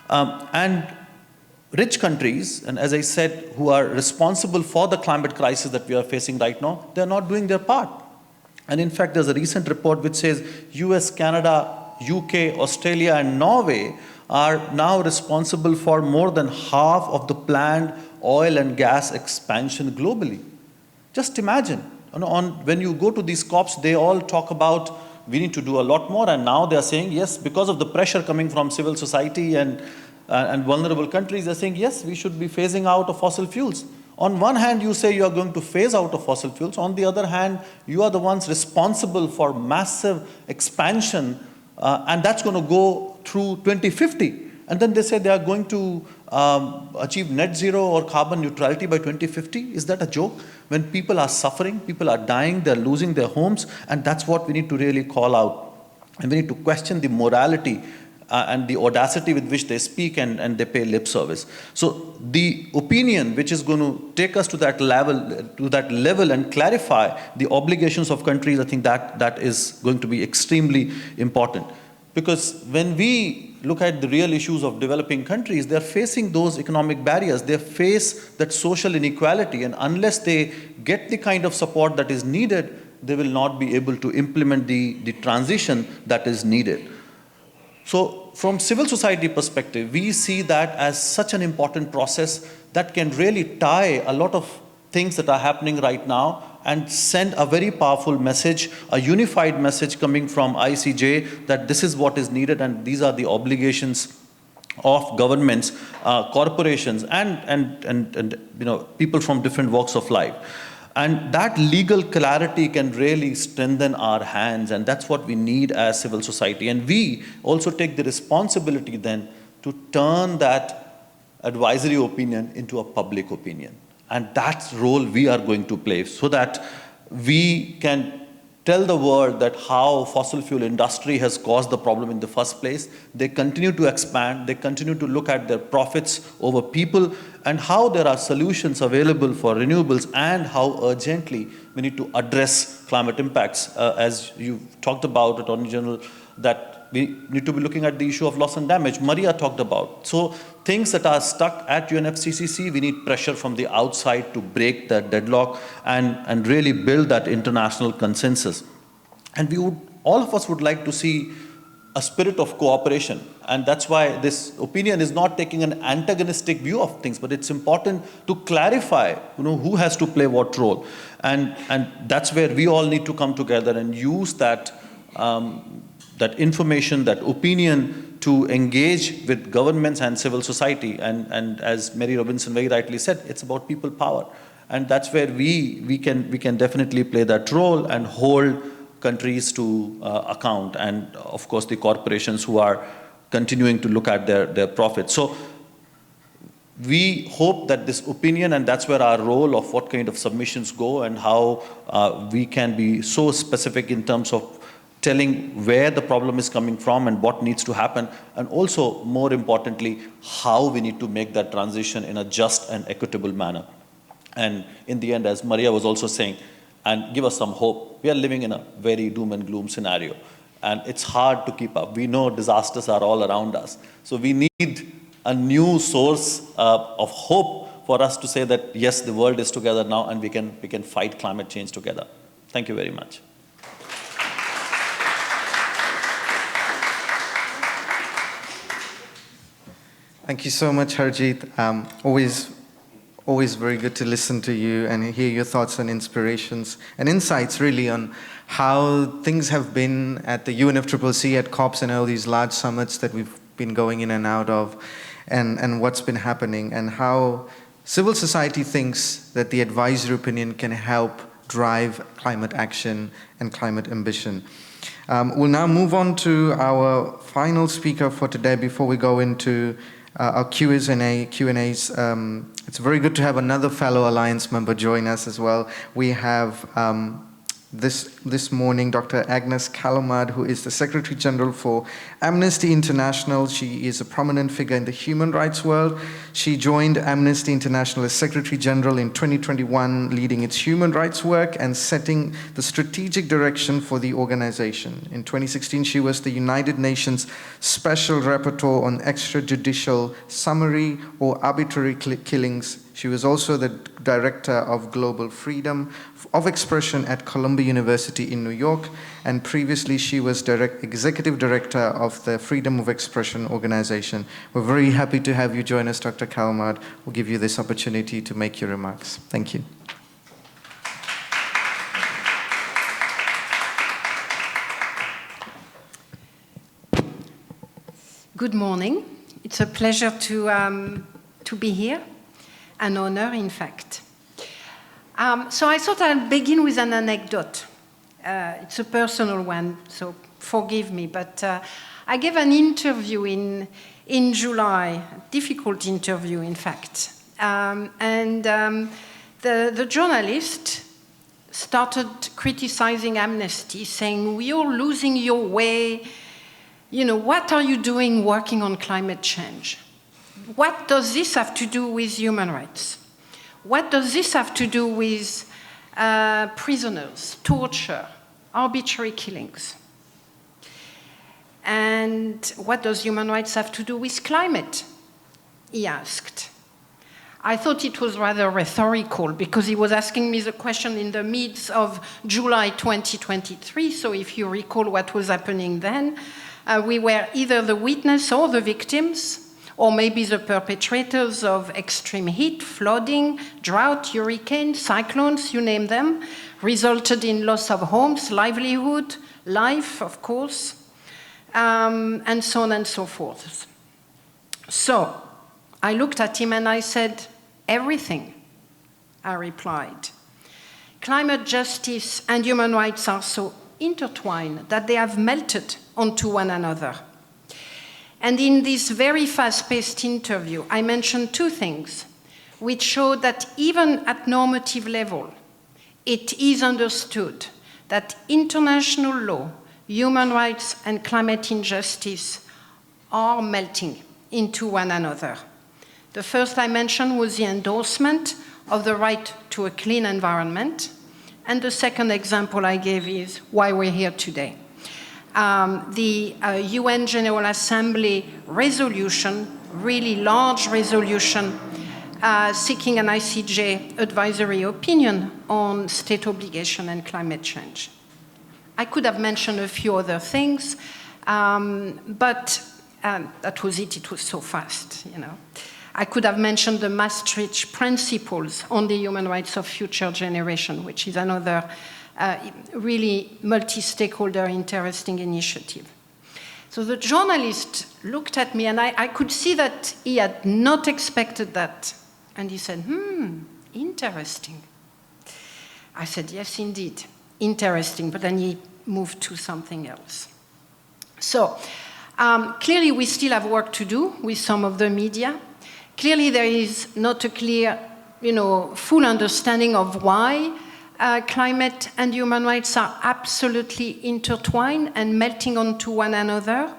And rich countries, and as I said, who are responsible for the climate crisis that we are facing right now, they're not doing their part. And in fact, there's a recent report which says US, Canada, UK, Australia, and Norway are now responsible for more than half of the planned oil and gas expansion globally. Just imagine, when you go to these COPs, they all talk about we need to do a lot more, and now they are saying, yes, because of the pressure coming from civil society and vulnerable countries, they're saying, yes, we should be phasing out of fossil fuels. On one hand, you say you are going to phase out of fossil fuels. On the other hand, you are the ones responsible for massive expansion, and that's going to go through 2050. And then they say they are going to achieve net zero or carbon neutrality by 2050. Is that a joke? When people are suffering, people are dying, they're losing their homes, and that's what we need to really call out. And we need to question the morality and the audacity with which they speak and they pay lip service. So the opinion which is going to take us to that level and clarify the obligations of countries, I think that is going to be extremely important. Because when we look at the real issues of developing countries, they're facing those economic barriers. They face that social inequality, and unless they get the kind of support that is needed, they will not be able to implement the transition that is needed. So from civil society perspective, we see that as such an important process that can really tie a lot of things that are happening right now and send a very powerful message, a unified message coming from ICJ that this is what is needed and these are the obligations of governments, corporations, and people from different walks of life. And that legal clarity can really strengthen our hands, and that's what we need as civil society. And we also take the responsibility then to turn that advisory opinion into a public opinion. And that's the role we are going to play, so that we can tell the world that how fossil fuel industry has caused the problem in the first place. They continue to expand, they continue to look at their profits over people, and how there are solutions available for renewables, and how urgently we need to address climate impacts. As you talked about, Attorney General, that we need to be looking at the issue of loss and damage. Maria talked about. So things that are stuck at UNFCCC, we need pressure from the outside to break that deadlock and really build that international consensus. And all of us would like to see a spirit of cooperation. And that's why this opinion is not taking an antagonistic view of things, but it's important to clarify, who has to play what role. And that's where we all need to come together and use that information, that opinion, to engage with governments and civil society. And as Mary Robinson very rightly said, it's about people power. And that's where we can definitely play that role and hold countries to account, and of course the corporations who are continuing to look at their profits. So we hope that this opinion, and that's where our role of what kind of submissions go and how we can be so specific in terms of telling where the problem is coming from and what needs to happen, and also, more importantly, how we need to make that transition in a just and equitable manner. And in the end, as Maria was also saying, and give us some hope, we are living in a very doom and gloom scenario, and it's hard to keep up. We know disasters are all around us. So we need a new source of hope for us to say that, yes, the world is together now, and we can fight climate change together. Thank you very much. Thank you so much, Harjeet. Always very good to listen to you and hear your thoughts and inspirations and insights really on how things have been at the UNFCCC, at COPs and all these large summits that we've been going in and out of, and what's been happening, and how civil society thinks that the advisory opinion can help drive climate action and climate ambition. We'll now move on to our final speaker for today before we go into our Q&As. It's very good to have another fellow Alliance member join us as well. We have this morning Dr. Agnes Callamard, who is the Secretary General for Amnesty International. She is a prominent figure in the human rights world. She joined Amnesty International as Secretary General in 2021, leading its human rights work and setting the strategic direction for the organization. In 2016, she was the United Nations Special Rapporteur on extrajudicial summary or arbitrary killings. She was also the Director of Global Freedom of Expression at Columbia University in New York, and previously she was Executive Director of the Freedom of Expression organization. We're very happy to have you join us, Dr. Callamard. We'll give you this opportunity to make your remarks. Thank you. Good morning. It's a pleasure to be here. An honor, in fact. So I thought I'll begin with an anecdote. It's a personal one, so forgive me, but I gave an interview in July, a difficult interview, in fact. The journalist started criticizing Amnesty, saying, "You're losing your way. You know, what are you doing working on climate change? What does this have to do with human rights? What does this have to do with prisoners, torture, arbitrary killings? And what does human rights have to do with climate?" he asked. I thought it was rather rhetorical because he was asking me the question in the midst of July 2023. So if you recall what was happening then, we were either the witness or the victims, or maybe the perpetrators of extreme heat, flooding, drought, hurricane, cyclones, you name them, resulted in loss of homes, livelihood, life, of course, and so on and so forth. So I looked at him and I said, "Everything," I replied. "Climate justice and human rights are so intertwined that they have melted onto one another." And in this very fast-paced interview, I mentioned two things which show that even at normative level, it is understood that international law, human rights, and climate injustice are melting into one another. The first I mentioned was the endorsement of the right to a clean environment, and the second example I gave is why we're here today. The UN General Assembly resolution, really large resolution, seeking an ICJ advisory opinion on state obligation and climate change. I could have mentioned a few other things, but that was it. It was so fast, you know. I could have mentioned the Maastricht Principles on the human rights of future generation, which is another really multi-stakeholder interesting initiative. So the journalist looked at me and I could see that he had not expected that. And he said, interesting. I said, yes, indeed, interesting. But then he moved to something else. So clearly we still have work to do with some of the media. Clearly there is not a clear, full understanding of why climate and human rights are absolutely intertwined and melting onto one another.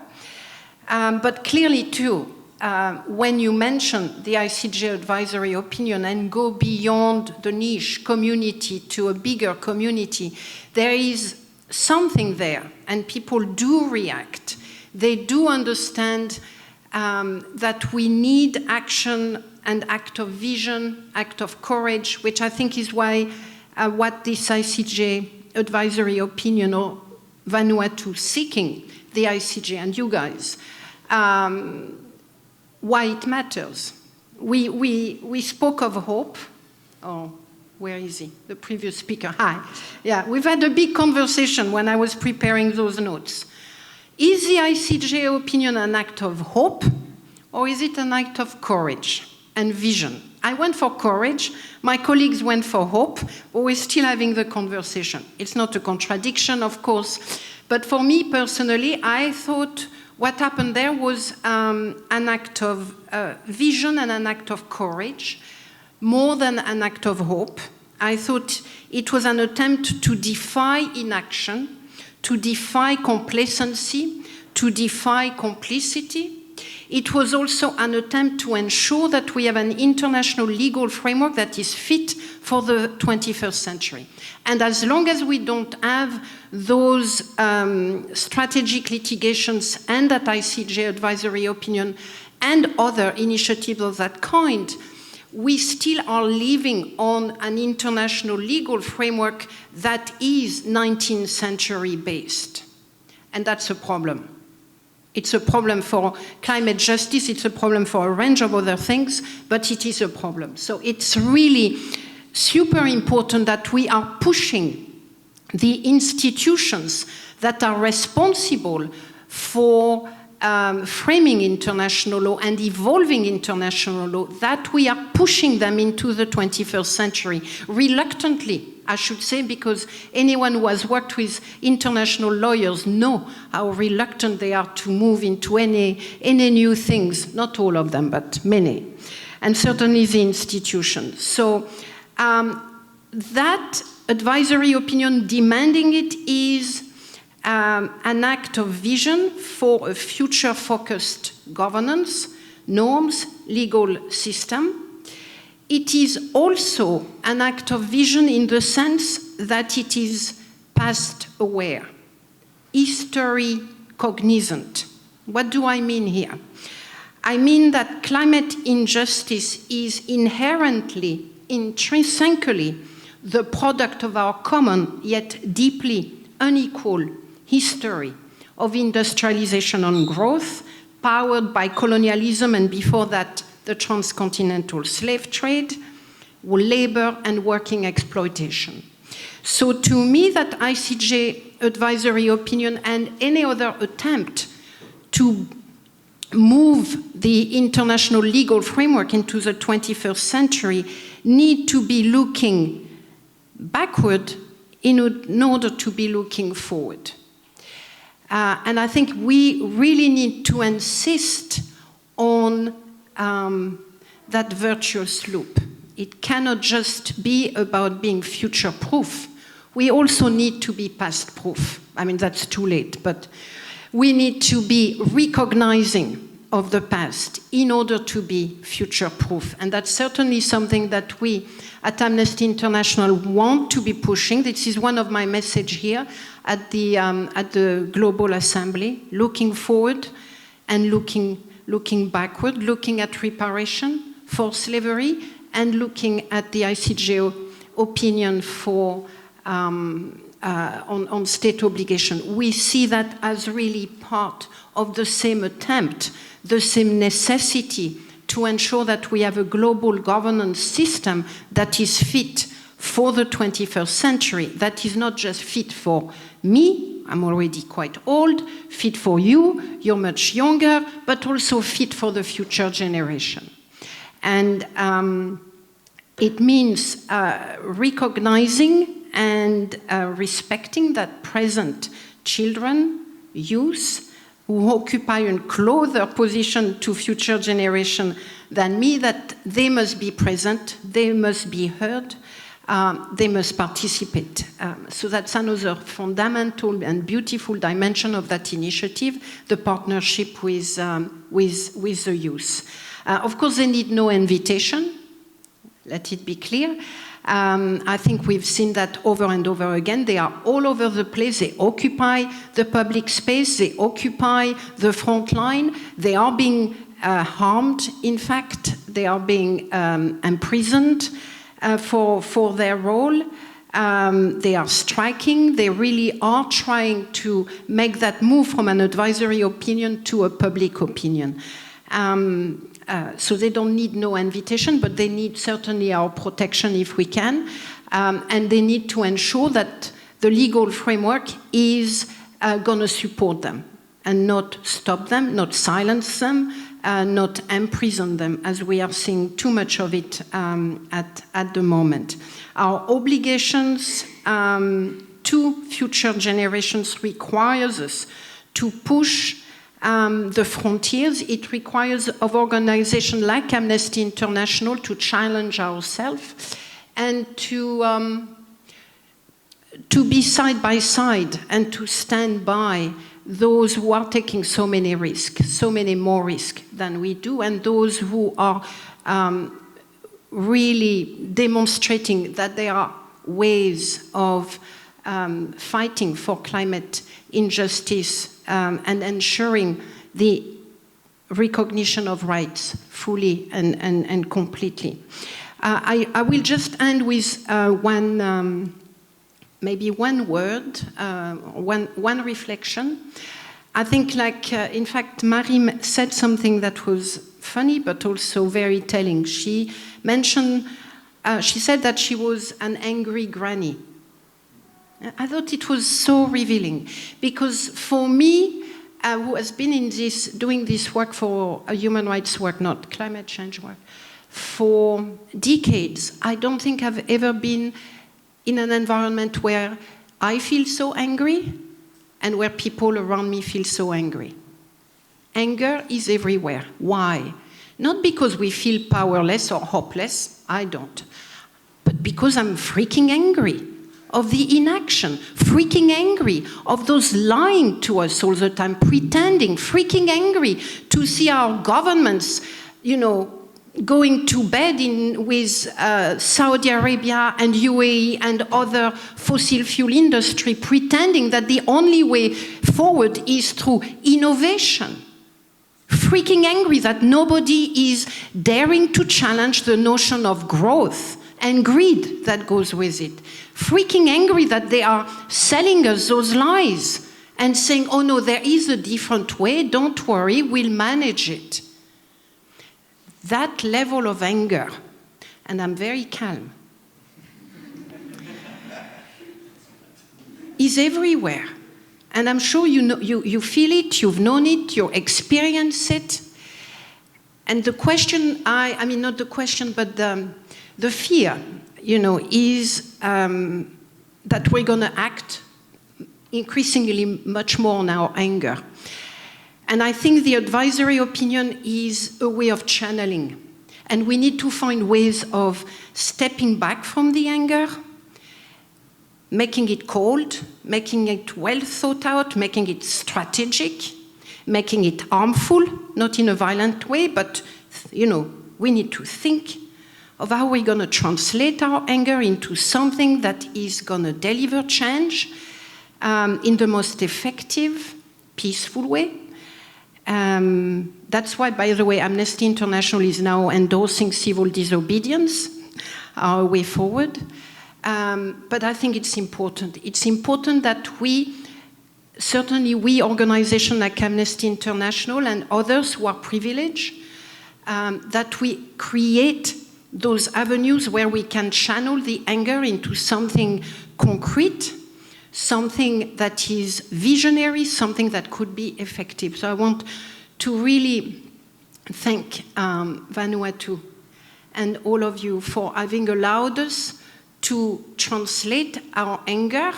But clearly, too, when you mention the ICJ advisory opinion and go beyond the niche community to a bigger community, there is something there, and people do react. They do understand that we need action and act of vision, act of courage, which I think is why what this ICJ advisory opinion or Vanuatu seeking the ICJ and you guys, why it matters. We spoke of hope. Oh, where is he? The previous speaker. Hi. Yeah, we've had a big conversation when I was preparing those notes. Is the ICJ opinion an act of hope, or is it an act of courage and vision? I went for courage, my colleagues went for hope, but we're still having the conversation. It's not a contradiction, of course, but for me personally, I thought What happened there was an act of vision and an act of courage, more than an act of hope. I thought it was an attempt to defy inaction, to defy complacency, to defy complicity. It was also an attempt to ensure that we have an international legal framework that is fit for the 21st century. And as long as we don't have those strategic litigations and that ICJ advisory opinion and other initiatives of that kind, we still are living on an international legal framework that is 19th century based. And that's a problem. It's a problem for climate justice, it's a problem for a range of other things, but it is a problem. So it's really super important that we are pushing the institutions that are responsible for framing international law and evolving international law, that we are pushing them into the 21st century, reluctantly, I should say, because anyone who has worked with international lawyers know how reluctant they are to move into any new things, not all of them, but many, and certainly the institutions. So that advisory opinion demanding it is an act of vision for a future-focused governance, norms, legal system. It is also an act of vision in the sense that it is past-aware, history cognizant. What do I mean here? I mean that climate injustice is inherently, intrinsically, the product of our common yet deeply unequal history of industrialization and growth, powered by colonialism and before that the transcontinental slave trade, labor and working exploitation. So to me that ICJ advisory opinion and any other attempt to move the international legal framework into the 21st century need to be looking backward in order to be looking forward. And I think we really need to insist on that virtuous loop. It cannot just be about being future-proof. We also need to be past-proof. I mean, that's too late, but we need to be recognizing of the past in order to be future-proof. And that's certainly something that we at Amnesty International want to be pushing. This is one of my messages here at the Global Assembly, looking forward and looking backward, looking at reparation for slavery and looking at the ICJ opinion for on state obligation. We see that as really part of the same attempt, the same necessity to ensure that we have a global governance system that is fit for the 21st century, that is not just fit for me, I'm already quite old, fit for you, you're much younger, but also fit for the future generation. And it means recognizing and respecting that present children, youth, who occupy a closer position to future generation than me, that they must be present, they must be heard, they must participate. So that's another fundamental and beautiful dimension of that initiative, the partnership with the youth. Of course, they need no invitation, let it be clear. I think we've seen that over and over again. They are all over the place. They occupy the public space. They occupy the front line. They are being harmed, in fact. They are being imprisoned for their role. They are striking. They really are trying to make that move from an advisory opinion to a public opinion. So they don't need no invitation, but they need certainly our protection if we can. And they need to ensure that the legal framework is going to support them and not stop them, not silence them, not imprison them, as we are seeing too much of it at the moment. Our obligations to future generations requires us to push the frontiers. It requires of organizations like Amnesty International to challenge ourselves and to be side by side and to stand by those who are taking so many risks, so many more risks than we do, and those who are really demonstrating that there are ways of fighting for climate injustice and ensuring the recognition of rights fully and completely. I will just end with maybe one word, one reflection. I think, in fact, Marie said something that was funny, but also very telling. She mentioned, she said that she was an angry granny. I thought it was so revealing, because for me, who has been doing this work for human rights work, not climate change work, for decades, I don't think I've ever been in an environment where I feel so angry and where people around me feel so angry. Anger is everywhere. Why? Not because we feel powerless or hopeless, I don't, but because I'm freaking angry of the inaction, freaking angry of those lying to us all the time, pretending, freaking angry to see our governments, going to bed with Saudi Arabia and UAE and other fossil fuel industry, pretending that the only way forward is through innovation. Freaking angry that nobody is daring to challenge the notion of growth and greed that goes with it. Freaking angry that they are selling us those lies and saying, oh no, there is a different way, don't worry, we'll manage it. That level of anger, and I'm very calm, is everywhere. And I'm sure you feel it, you've known it, you experience it. And the question, I mean not the question, but the fear, is that we're going to act increasingly much more on our anger. And I think the advisory opinion is a way of channeling. And we need to find ways of stepping back from the anger, making it cold, making it well thought out, making it strategic, making it harmful, not in a violent way, but, we need to think of how we're going to translate our anger into something that is going to deliver change in the most effective, peaceful way. That's why, by the way, Amnesty International is now endorsing civil disobedience, our way forward. But I think it's important. It's important that certainly we organizations like Amnesty International and others who are privileged, that we create those avenues where we can channel the anger into something concrete, something that is visionary, something that could be effective. So I want to really thank Vanuatu and all of you for having allowed us to translate our anger,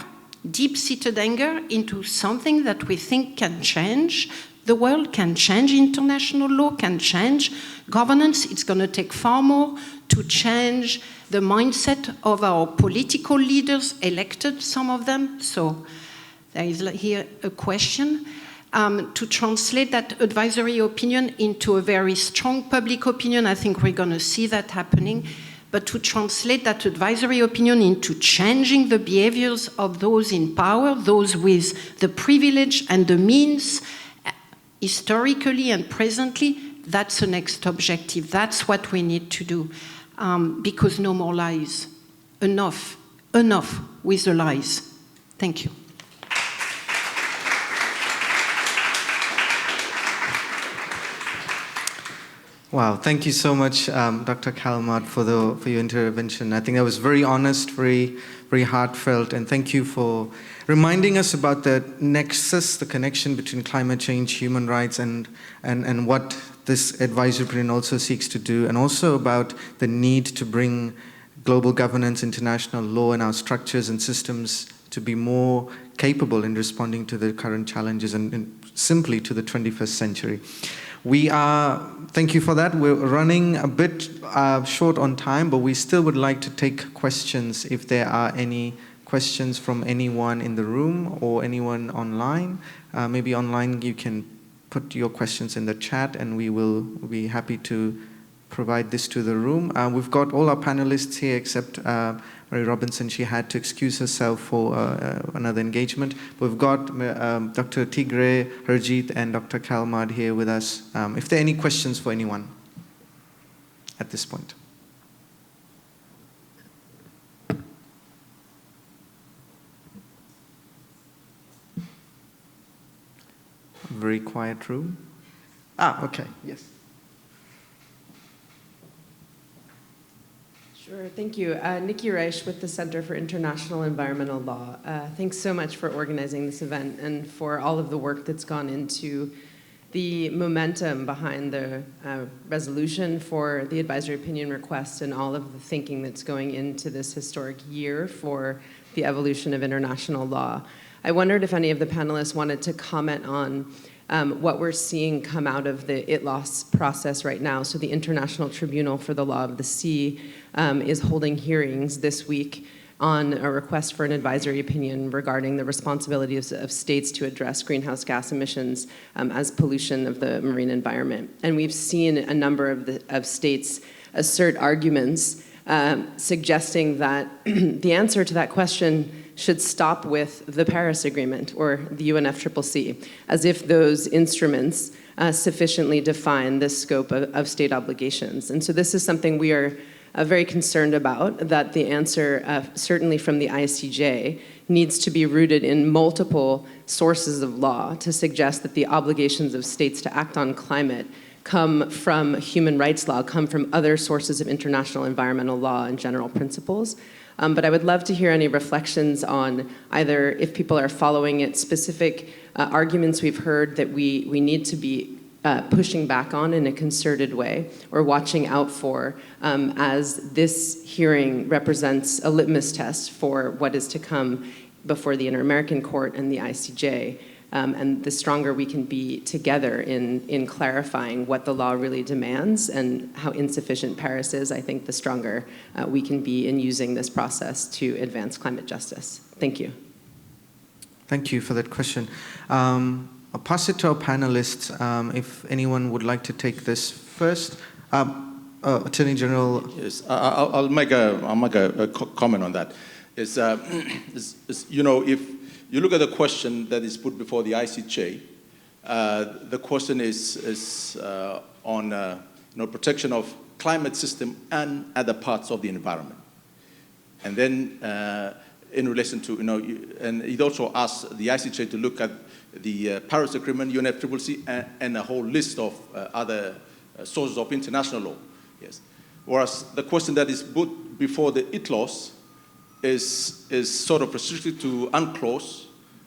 deep-seated anger, into something that we think can change the world, can change international law, can change governance. It's going to take far more to change the mindset of our political leaders, elected, some of them. So there is here a question. To translate that advisory opinion into a very strong public opinion, I think we're going to see that happening. But to translate that advisory opinion into changing the behaviors of those in power, those with the privilege and the means, historically and presently, that's the next objective. That's what we need to do. Because no more lies. Enough with the lies. Thank you. Wow, thank you so much, Dr. Kalmat, for your intervention. I think that was very honest, very, very heartfelt, and thank you for reminding us about the nexus, the connection between climate change, human rights, and what this advisory opinion also seeks to do, and also about the need to bring global governance, international law, and our structures and systems to be more capable in responding to the current challenges and simply to the 21st century. Thank you for that. We're running a bit short on time, but we still would like to take questions if there are any questions from anyone in the room or anyone online. Maybe online you can put your questions in the chat and we will be happy to provide this to the room. We've got all our panelists here except Mary Robinson. She had to excuse herself for another engagement. We've got Dr. Tigre, Harjeet, and Dr. Kalmad here with us. If there are any questions for anyone at this point. Very quiet room. Okay, yes. Sure, thank you. Nikki Reich with the Center for International Environmental Law. Thanks so much for organizing this event and for all of the work that's gone into the momentum behind the resolution for the advisory opinion request and all of the thinking that's going into this historic year for the evolution of international law. I wondered if any of the panelists wanted to comment on what we're seeing come out of the ITLOS process right now. So the International Tribunal for the Law of the Sea is holding hearings this week on a request for an advisory opinion regarding the responsibilities of states to address greenhouse gas emissions as pollution of the marine environment. And we've seen a number of states assert arguments suggesting that the answer to that question should stop with the Paris Agreement or the UNFCCC, as if those instruments sufficiently define the scope of state obligations. And so this is something we are very concerned about, that the answer, certainly from the ICJ, needs to be rooted in multiple sources of law to suggest that the obligations of states to act on climate come from human rights law, come from other sources of international environmental law and general principles. But I would love to hear any reflections on either, if people are following it, specific arguments we've heard that we need to be pushing back on in a concerted way or watching out for, as this hearing represents a litmus test for what is to come before the Inter-American Court and the ICJ. And the stronger we can be together in clarifying what the law really demands and how insufficient Paris is, I think the stronger we can be in using this process to advance climate justice. Thank you. Thank you for that question. I'll pass it to our panelists if anyone would like to take this first. Attorney General. Yes, I'll make a comment on that. You know, if you look at the question that is put before the ICJ, the question is on protection of climate system and other parts of the environment. And then in relation to, and it also asks the ICJ to look at the Paris Agreement, UNFCCC, and a whole list of other sources of international law. Yes. Whereas the question that is put before the ITLOS is sort of restricted to UNCLOS,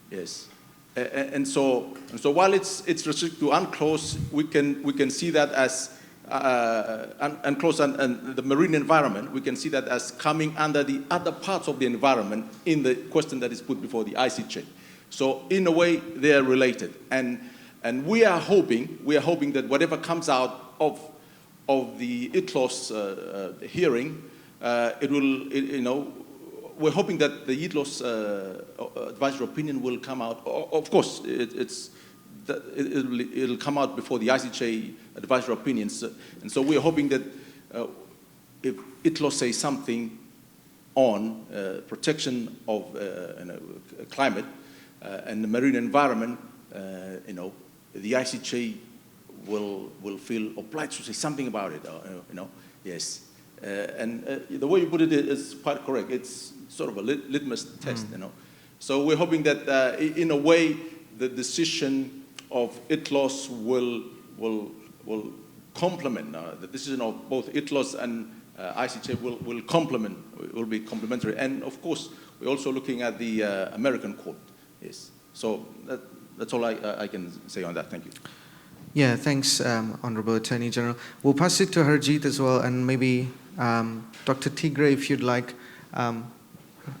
yes, and so while it's restricted to UNCLOS, we can see that as UNCLOS and the marine environment, we can see that as coming under the other parts of the environment in the question that is put before the ICJ. So in a way they are related, and we are hoping that whatever comes out of the ITLOS hearing, we're hoping that the ITLOS advisory opinion will come out. Of course, it'll come out before the ICJ advisory opinions. And so we're hoping that if ITLOS says something on protection of climate and the marine environment, the ICJ will feel obliged to say something about it. Yes. And the way you put it is quite correct. It's sort of a litmus test, So we're hoping that, in a way, the decision of ITLOS will complement the decision of both ITLOS and ICJ will be complementary. And of course, we're also looking at the American court. Yes. So that's all I can say on that. Thank you. Yeah, thanks, Honorable Attorney General. We'll pass it to Harjeet as well, and maybe Dr. Tigre, if you'd like.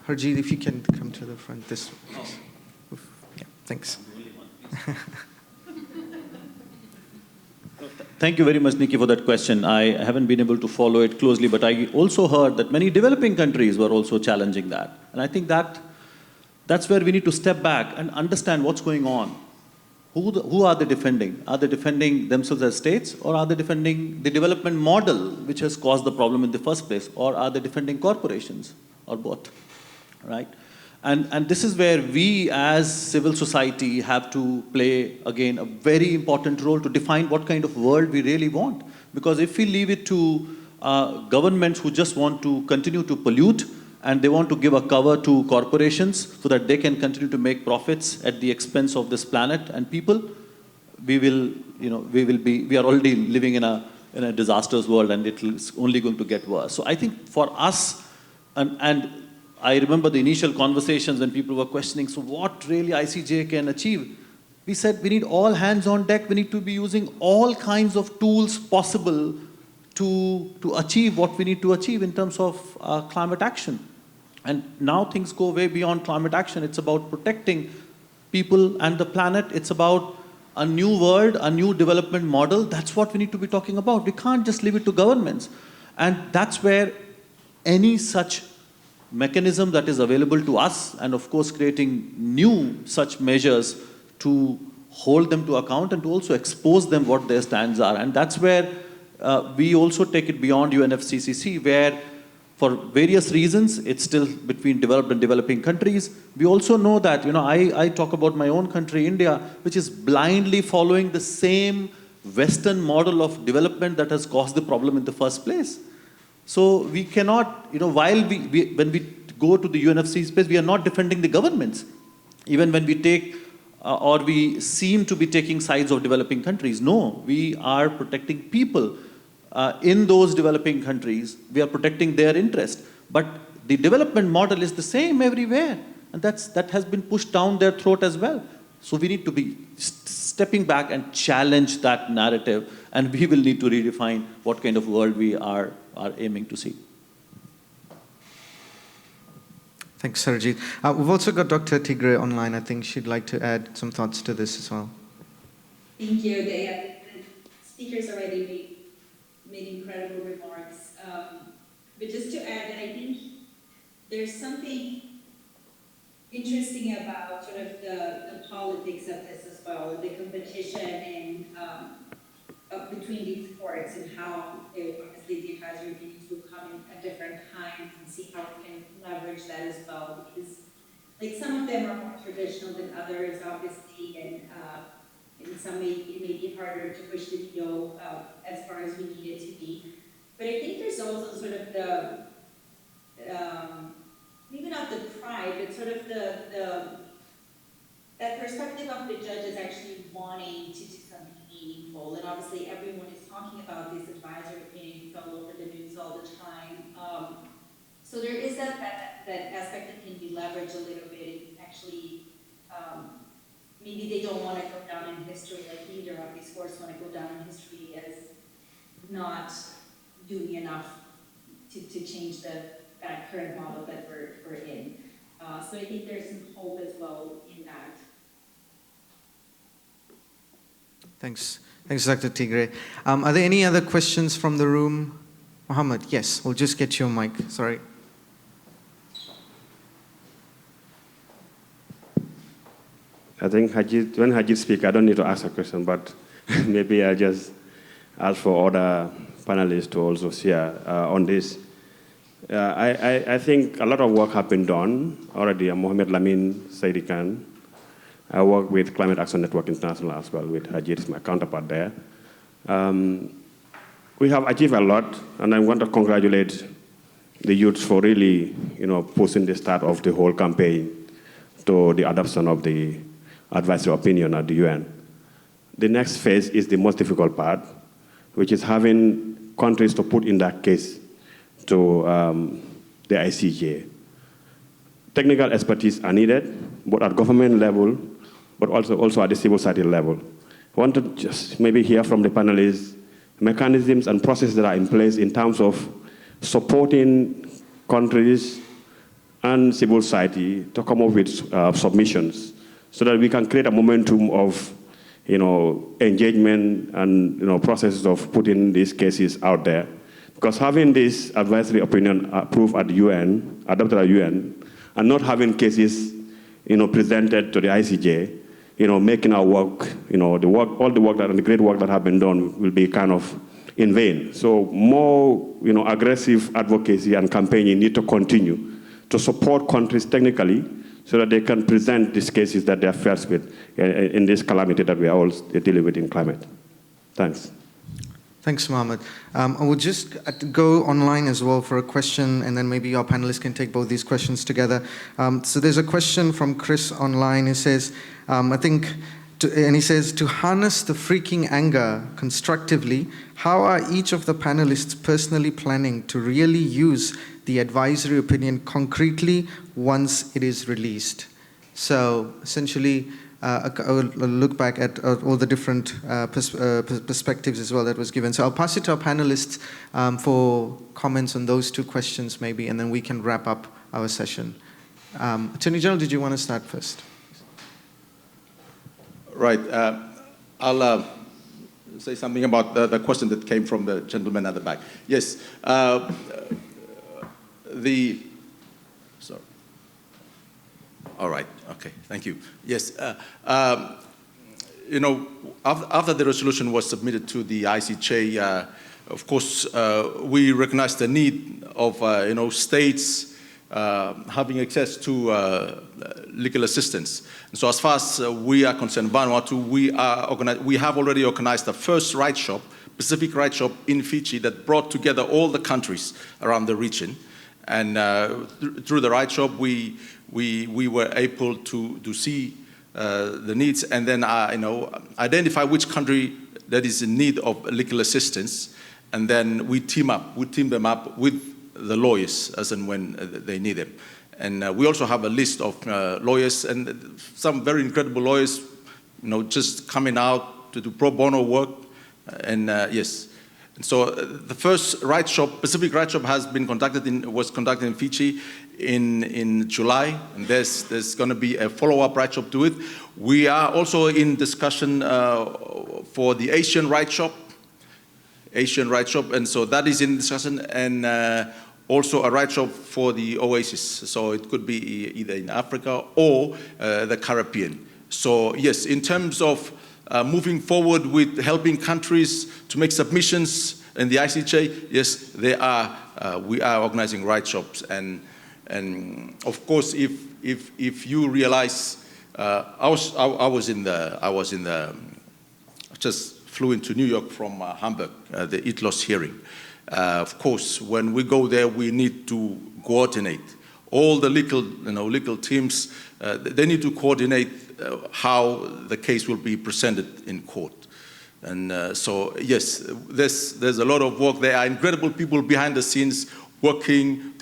Harjeet, if you can come to the front this way. Yeah, thanks. Thank you very much, Nikki, for that question. I haven't been able to follow it closely, but I also heard that many developing countries were also challenging that. And I think that's where we need to step back and understand what's going on. Who are they defending? Are they defending themselves as states, or are they defending the development model which has caused the problem in the first place, or are they defending corporations, or both, right? And this is where we as civil society have to play, again, a very important role to define what kind of world we really want. Because if we leave it to governments who just want to continue to pollute, and they want to give a cover to corporations so that they can continue to make profits at the expense of this planet and people, we are already living in a disastrous world, and it's only going to get worse. So I think for us, and I remember the initial conversations when people were questioning, so what really ICJ can achieve? We said we need all hands on deck. We need to be using all kinds of tools possible to achieve what we need to achieve in terms of climate action. And now things go way beyond climate action. It's about protecting people and the planet. It's about a new world, a new development model. That's what we need to be talking about. We can't just leave it to governments. And that's where any such mechanism that is available to us, and of course creating new such measures to hold them to account and to also expose them what their stands are. And that's where we also take it beyond UNFCCC, where for various reasons, it's still between developed and developing countries. We also know that, I talk about my own country, India, which is blindly following the same Western model of development that has caused the problem in the first place. So we cannot, when we go to the UNFC space, we are not defending the governments. Even when we take, or we seem to be taking sides of developing countries. No, we are protecting people. In those developing countries, we are protecting their interest. But the development model is the same everywhere. And that has been pushed down their throat as well. So we need to be stepping back and challenge that narrative. And we will need to redefine what kind of world we are aiming to see. Thanks, Sarojit. We've also got Dr. Tigre online. I think she'd like to add some thoughts to this as well. Thank you. The speakers already made incredible remarks. But just to add that I think there's something interesting about sort of the politics of this as well, the competition and between these courts, and how obviously the advisory opinions will come in at different times, and see how we can leverage that as well. Because like some of them are more traditional than others, obviously, and in some way it may be harder to push the needle as far as we need it to be. But I think there's also sort of the, maybe not the pride, but sort of that perspective of the judges actually wanting to do something meaningful. And obviously everyone is talking about this advisory opinion all over the news all the time. So there is that aspect that can be leveraged a little bit, and actually maybe they don't want to go down in history, like neither of these courts want to go down in history as not doing enough to change that current model that we're in. So I think there's some hope as well in that. Thanks. Thanks, Dr. Tigre. Are there any other questions from the room? Mohammed, yes, we'll just get your mic. Sorry. I think when Hajid speaks, I don't need to ask a question, but maybe I'll just ask for other panelists to also share on this. I think a lot of work has been done already. Mohamed Lamin Saidi Khan. I work with Climate Action Network International as well, with Hajid, my counterpart there. We have achieved a lot, and I want to congratulate the youth for really, pushing the start of the whole campaign to the adoption of the advisory opinion at the UN. The next phase is the most difficult part, which is having countries to put in that case to the ICJ. Technical expertise are needed, both at government level, but also at the civil society level. I want to just maybe hear from the panelists mechanisms and processes that are in place in terms of supporting countries and civil society to come up with submissions so that we can create a momentum of engagement and processes of putting these cases out there. Because having this advisory opinion approved at the UN, adopted at the UN, and not having cases presented to the ICJ, making our work, all the work and the great work that have been done will be kind of in vain. So more, aggressive advocacy and campaigning need to continue to support countries technically so that they can present these cases that they are faced with in this calamity that we are all dealing with in climate. Thanks. Thanks, Mohammed. I will just go online as well for a question, and then maybe our panelists can take both these questions together. So there's a question from Chris online. He says, he says, to harness the freaking anger constructively, how are each of the panelists personally planning to really use the advisory opinion concretely once it is released? So essentially, I'll look back at all the different perspectives as well that was given. So I'll pass it to our panelists for comments on those two questions maybe, and then we can wrap up our session. Attorney General, did you want to start first? Right. I'll say something about the question that came from the gentleman at the back. Yes. Sorry. All right. Okay. Thank you. Yes. After the resolution was submitted to the ICJ, of course, we recognize the need of states having access to legal assistance. And so, as far as we are concerned, Vanuatu, we have already organized the first right shop, Pacific right shop in Fiji, that brought together all the countries around the region. And through the right shop, we were able to see the needs and then identify which country that is in need of legal assistance, and then we team them up with the lawyers as and when they need them. And we also have a list of lawyers, and some very incredible lawyers, just coming out to do pro bono work. And yes. And so the first right shop, Pacific right shop, was conducted in Fiji in July, and there's going to be a follow-up right shop to it. We are also in discussion for the Asian right shop, and so that is in discussion, and also a right shop for the Oasis. So it could be either in Africa or the Caribbean. So yes, in terms of moving forward with helping countries to make submissions in the ICJ, yes, we are organizing right shops, and of course, if you realize, just flew into New York from Hamburg, the ITLOS hearing. Of course, when we go there, we need to coordinate. All the legal teams, they need to coordinate how the case will be presented in court. And so, yes, there's a lot of work. There are incredible people behind the scenes working,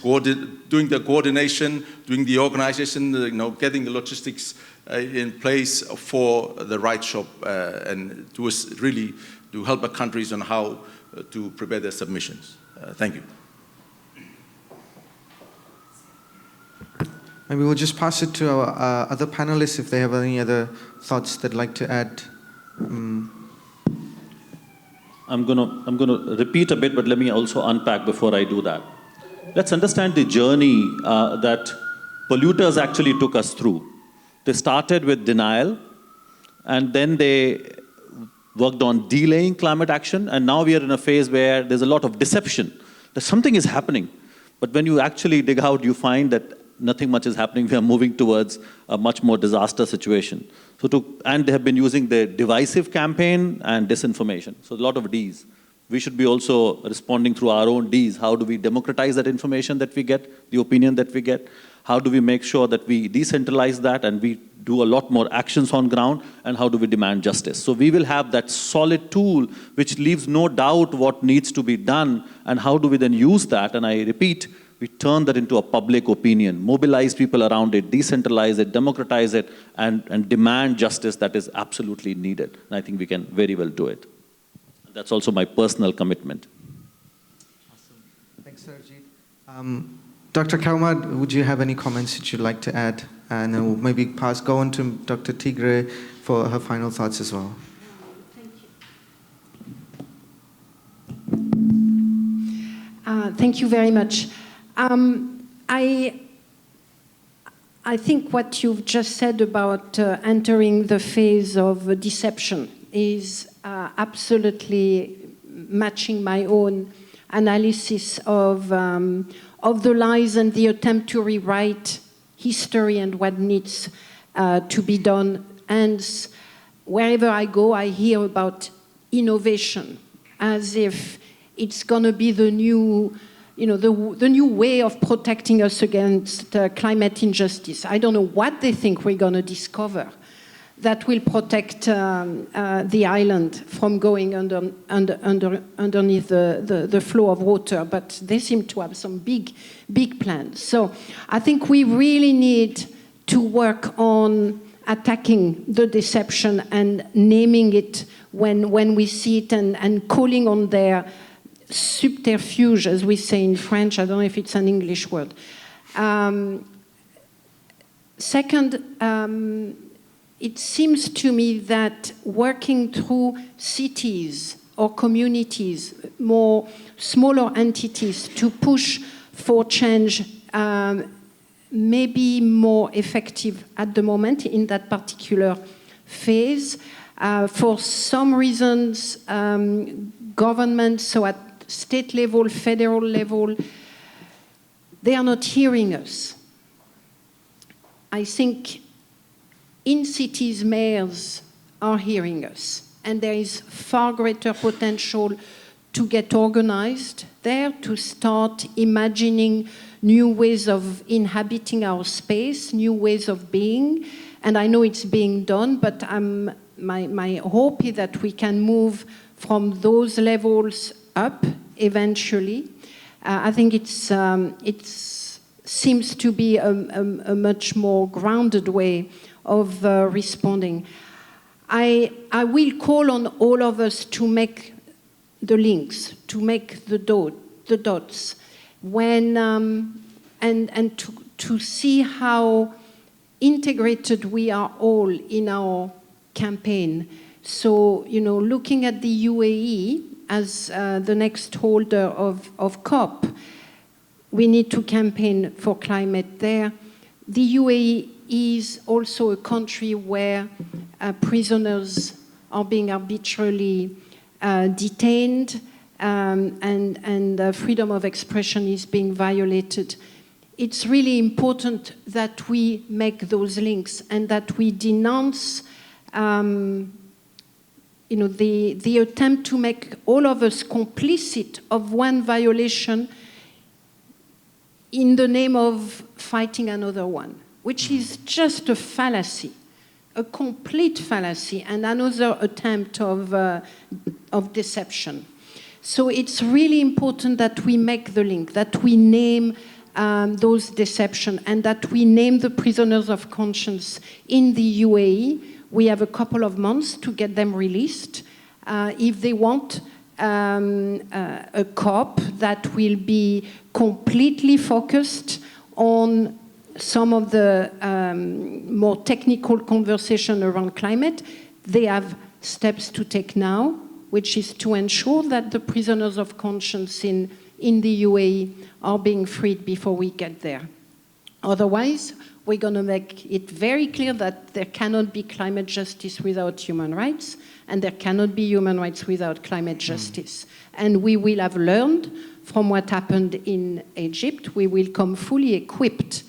doing the coordination, doing the organization, getting the logistics in place for the right shop and to really to help the countries on how to prepare their submissions. Thank you. Maybe we'll just pass it to our other panelists if they have any other thoughts they'd like to add. I'm gonna repeat a bit, but let me also unpack before I do that. Let's understand the journey that polluters actually took us through. They started with denial, and then they worked on delaying climate action, and now we are in a phase where there's a lot of deception that something is happening. But when you actually dig out, you find that nothing much is happening. We are moving towards a much more disaster situation. And they have been using the divisive campaign and disinformation. So a lot of Ds. We should be also responding through our own Ds. How do we democratize that information that we get, the opinion that we get? How do we make sure that we decentralize that and we do a lot more actions on ground? And how do we demand justice? So we will have that solid tool which leaves no doubt what needs to be done, and how do we then use that? And I repeat, we turn that into a public opinion, mobilize people around it, decentralize it, democratize it, and demand justice that is absolutely needed. And I think we can very well do it. That's also my personal commitment. Awesome. Thanks, Sarjeet. Dr. Kaumad, would you have any comments that you'd like to add? And then we'll maybe go on to Dr. Tigre for her final thoughts as well. Thank you very much. I think what you've just said about entering the phase of deception is absolutely matching my own analysis of the lies and the attempt to rewrite history and what needs to be done. And wherever I go, I hear about innovation as if it's going to be the new, the new way of protecting us against climate injustice. I don't know what they think we're going to discover that will protect the island from going underneath the flow of water, but they seem to have some big plans. So I think we really need to work on attacking the deception and naming it when we see it and calling on their subterfuge, as we say in French. I don't know if it's an English word. Second, it seems to me that working through cities or communities, more smaller entities, to push for change may be more effective at the moment in that particular phase. For some reasons, governments, so at state level, federal level, they are not hearing us. I think in cities, mayors are hearing us, and there is far greater potential to get organized there, to start imagining new ways of inhabiting our space, new ways of being. And I know it's being done, but my hope is that we can move from those levels up eventually. I think it seems to be a much more grounded way of responding. I will call on all of us to make the links, to make the dots, when and to see how integrated we are all in our campaign. So, looking at the UAE as the next holder of COP, we need to campaign for climate there. The UAE is also a country where prisoners are being arbitrarily detained, and freedom of expression is being violated. It's really important that we make those links and that we denounce the attempt to make all of us complicit of one violation in the name of fighting another one, which is just a fallacy, a complete fallacy, and another attempt of deception. So it's really important that we make the link, that we name those deceptions, and that we name the prisoners of conscience in the UAE. We have a couple of months to get them released. If they want a COP that will be completely focused on some of the more technical conversation around climate, they have steps to take now, which is to ensure that the prisoners of conscience in the UAE are being freed before we get there. Otherwise, we're going to make it very clear that there cannot be climate justice without human rights, and there cannot be human rights without climate justice. And we will have learned from what happened in Egypt. We will come fully equipped.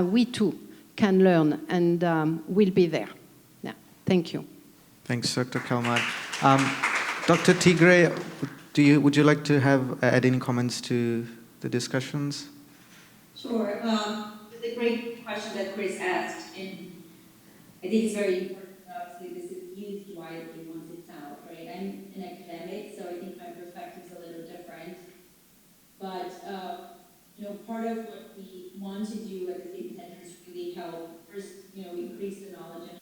We too can learn, and we'll be there. Yeah. Thank you. Thanks, Dr. Kalmar. Dr. Tigre, would you like to add any comments to the discussions? Sure. It's a great question that Chris asked, and I think it's very important. Obviously, this is used widely once it's out, right? I'm an academic, so I think my perspective is a little different. But part of what we want to do at the State Center is really help first, increase the knowledge and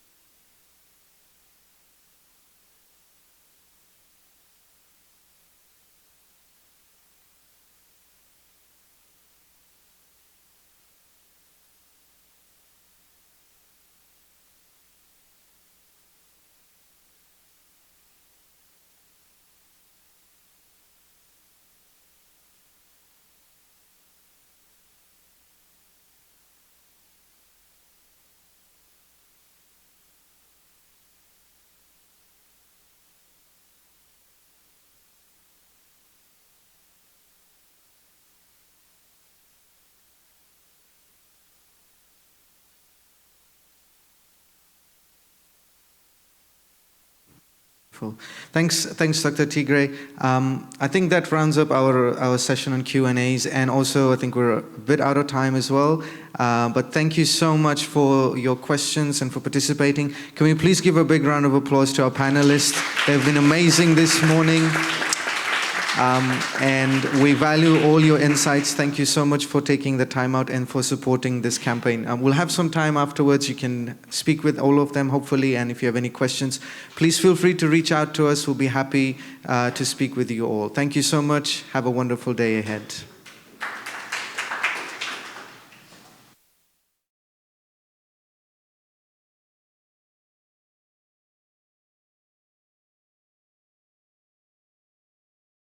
Thanks, Dr. Tigray. I think that rounds up our session on Q&As, and also I think we're a bit out of time as well. But thank you so much for your questions and for participating. Can we please give a big round of applause to our panelists? They've been amazing this morning. And we value all your insights. Thank you so much for taking the time out and for supporting this campaign. We'll have some time afterwards. You can speak with all of them, hopefully, and if you have any questions, please feel free to reach out to us. We'll be happy to speak with you all. Thank you so much. Have a wonderful day ahead.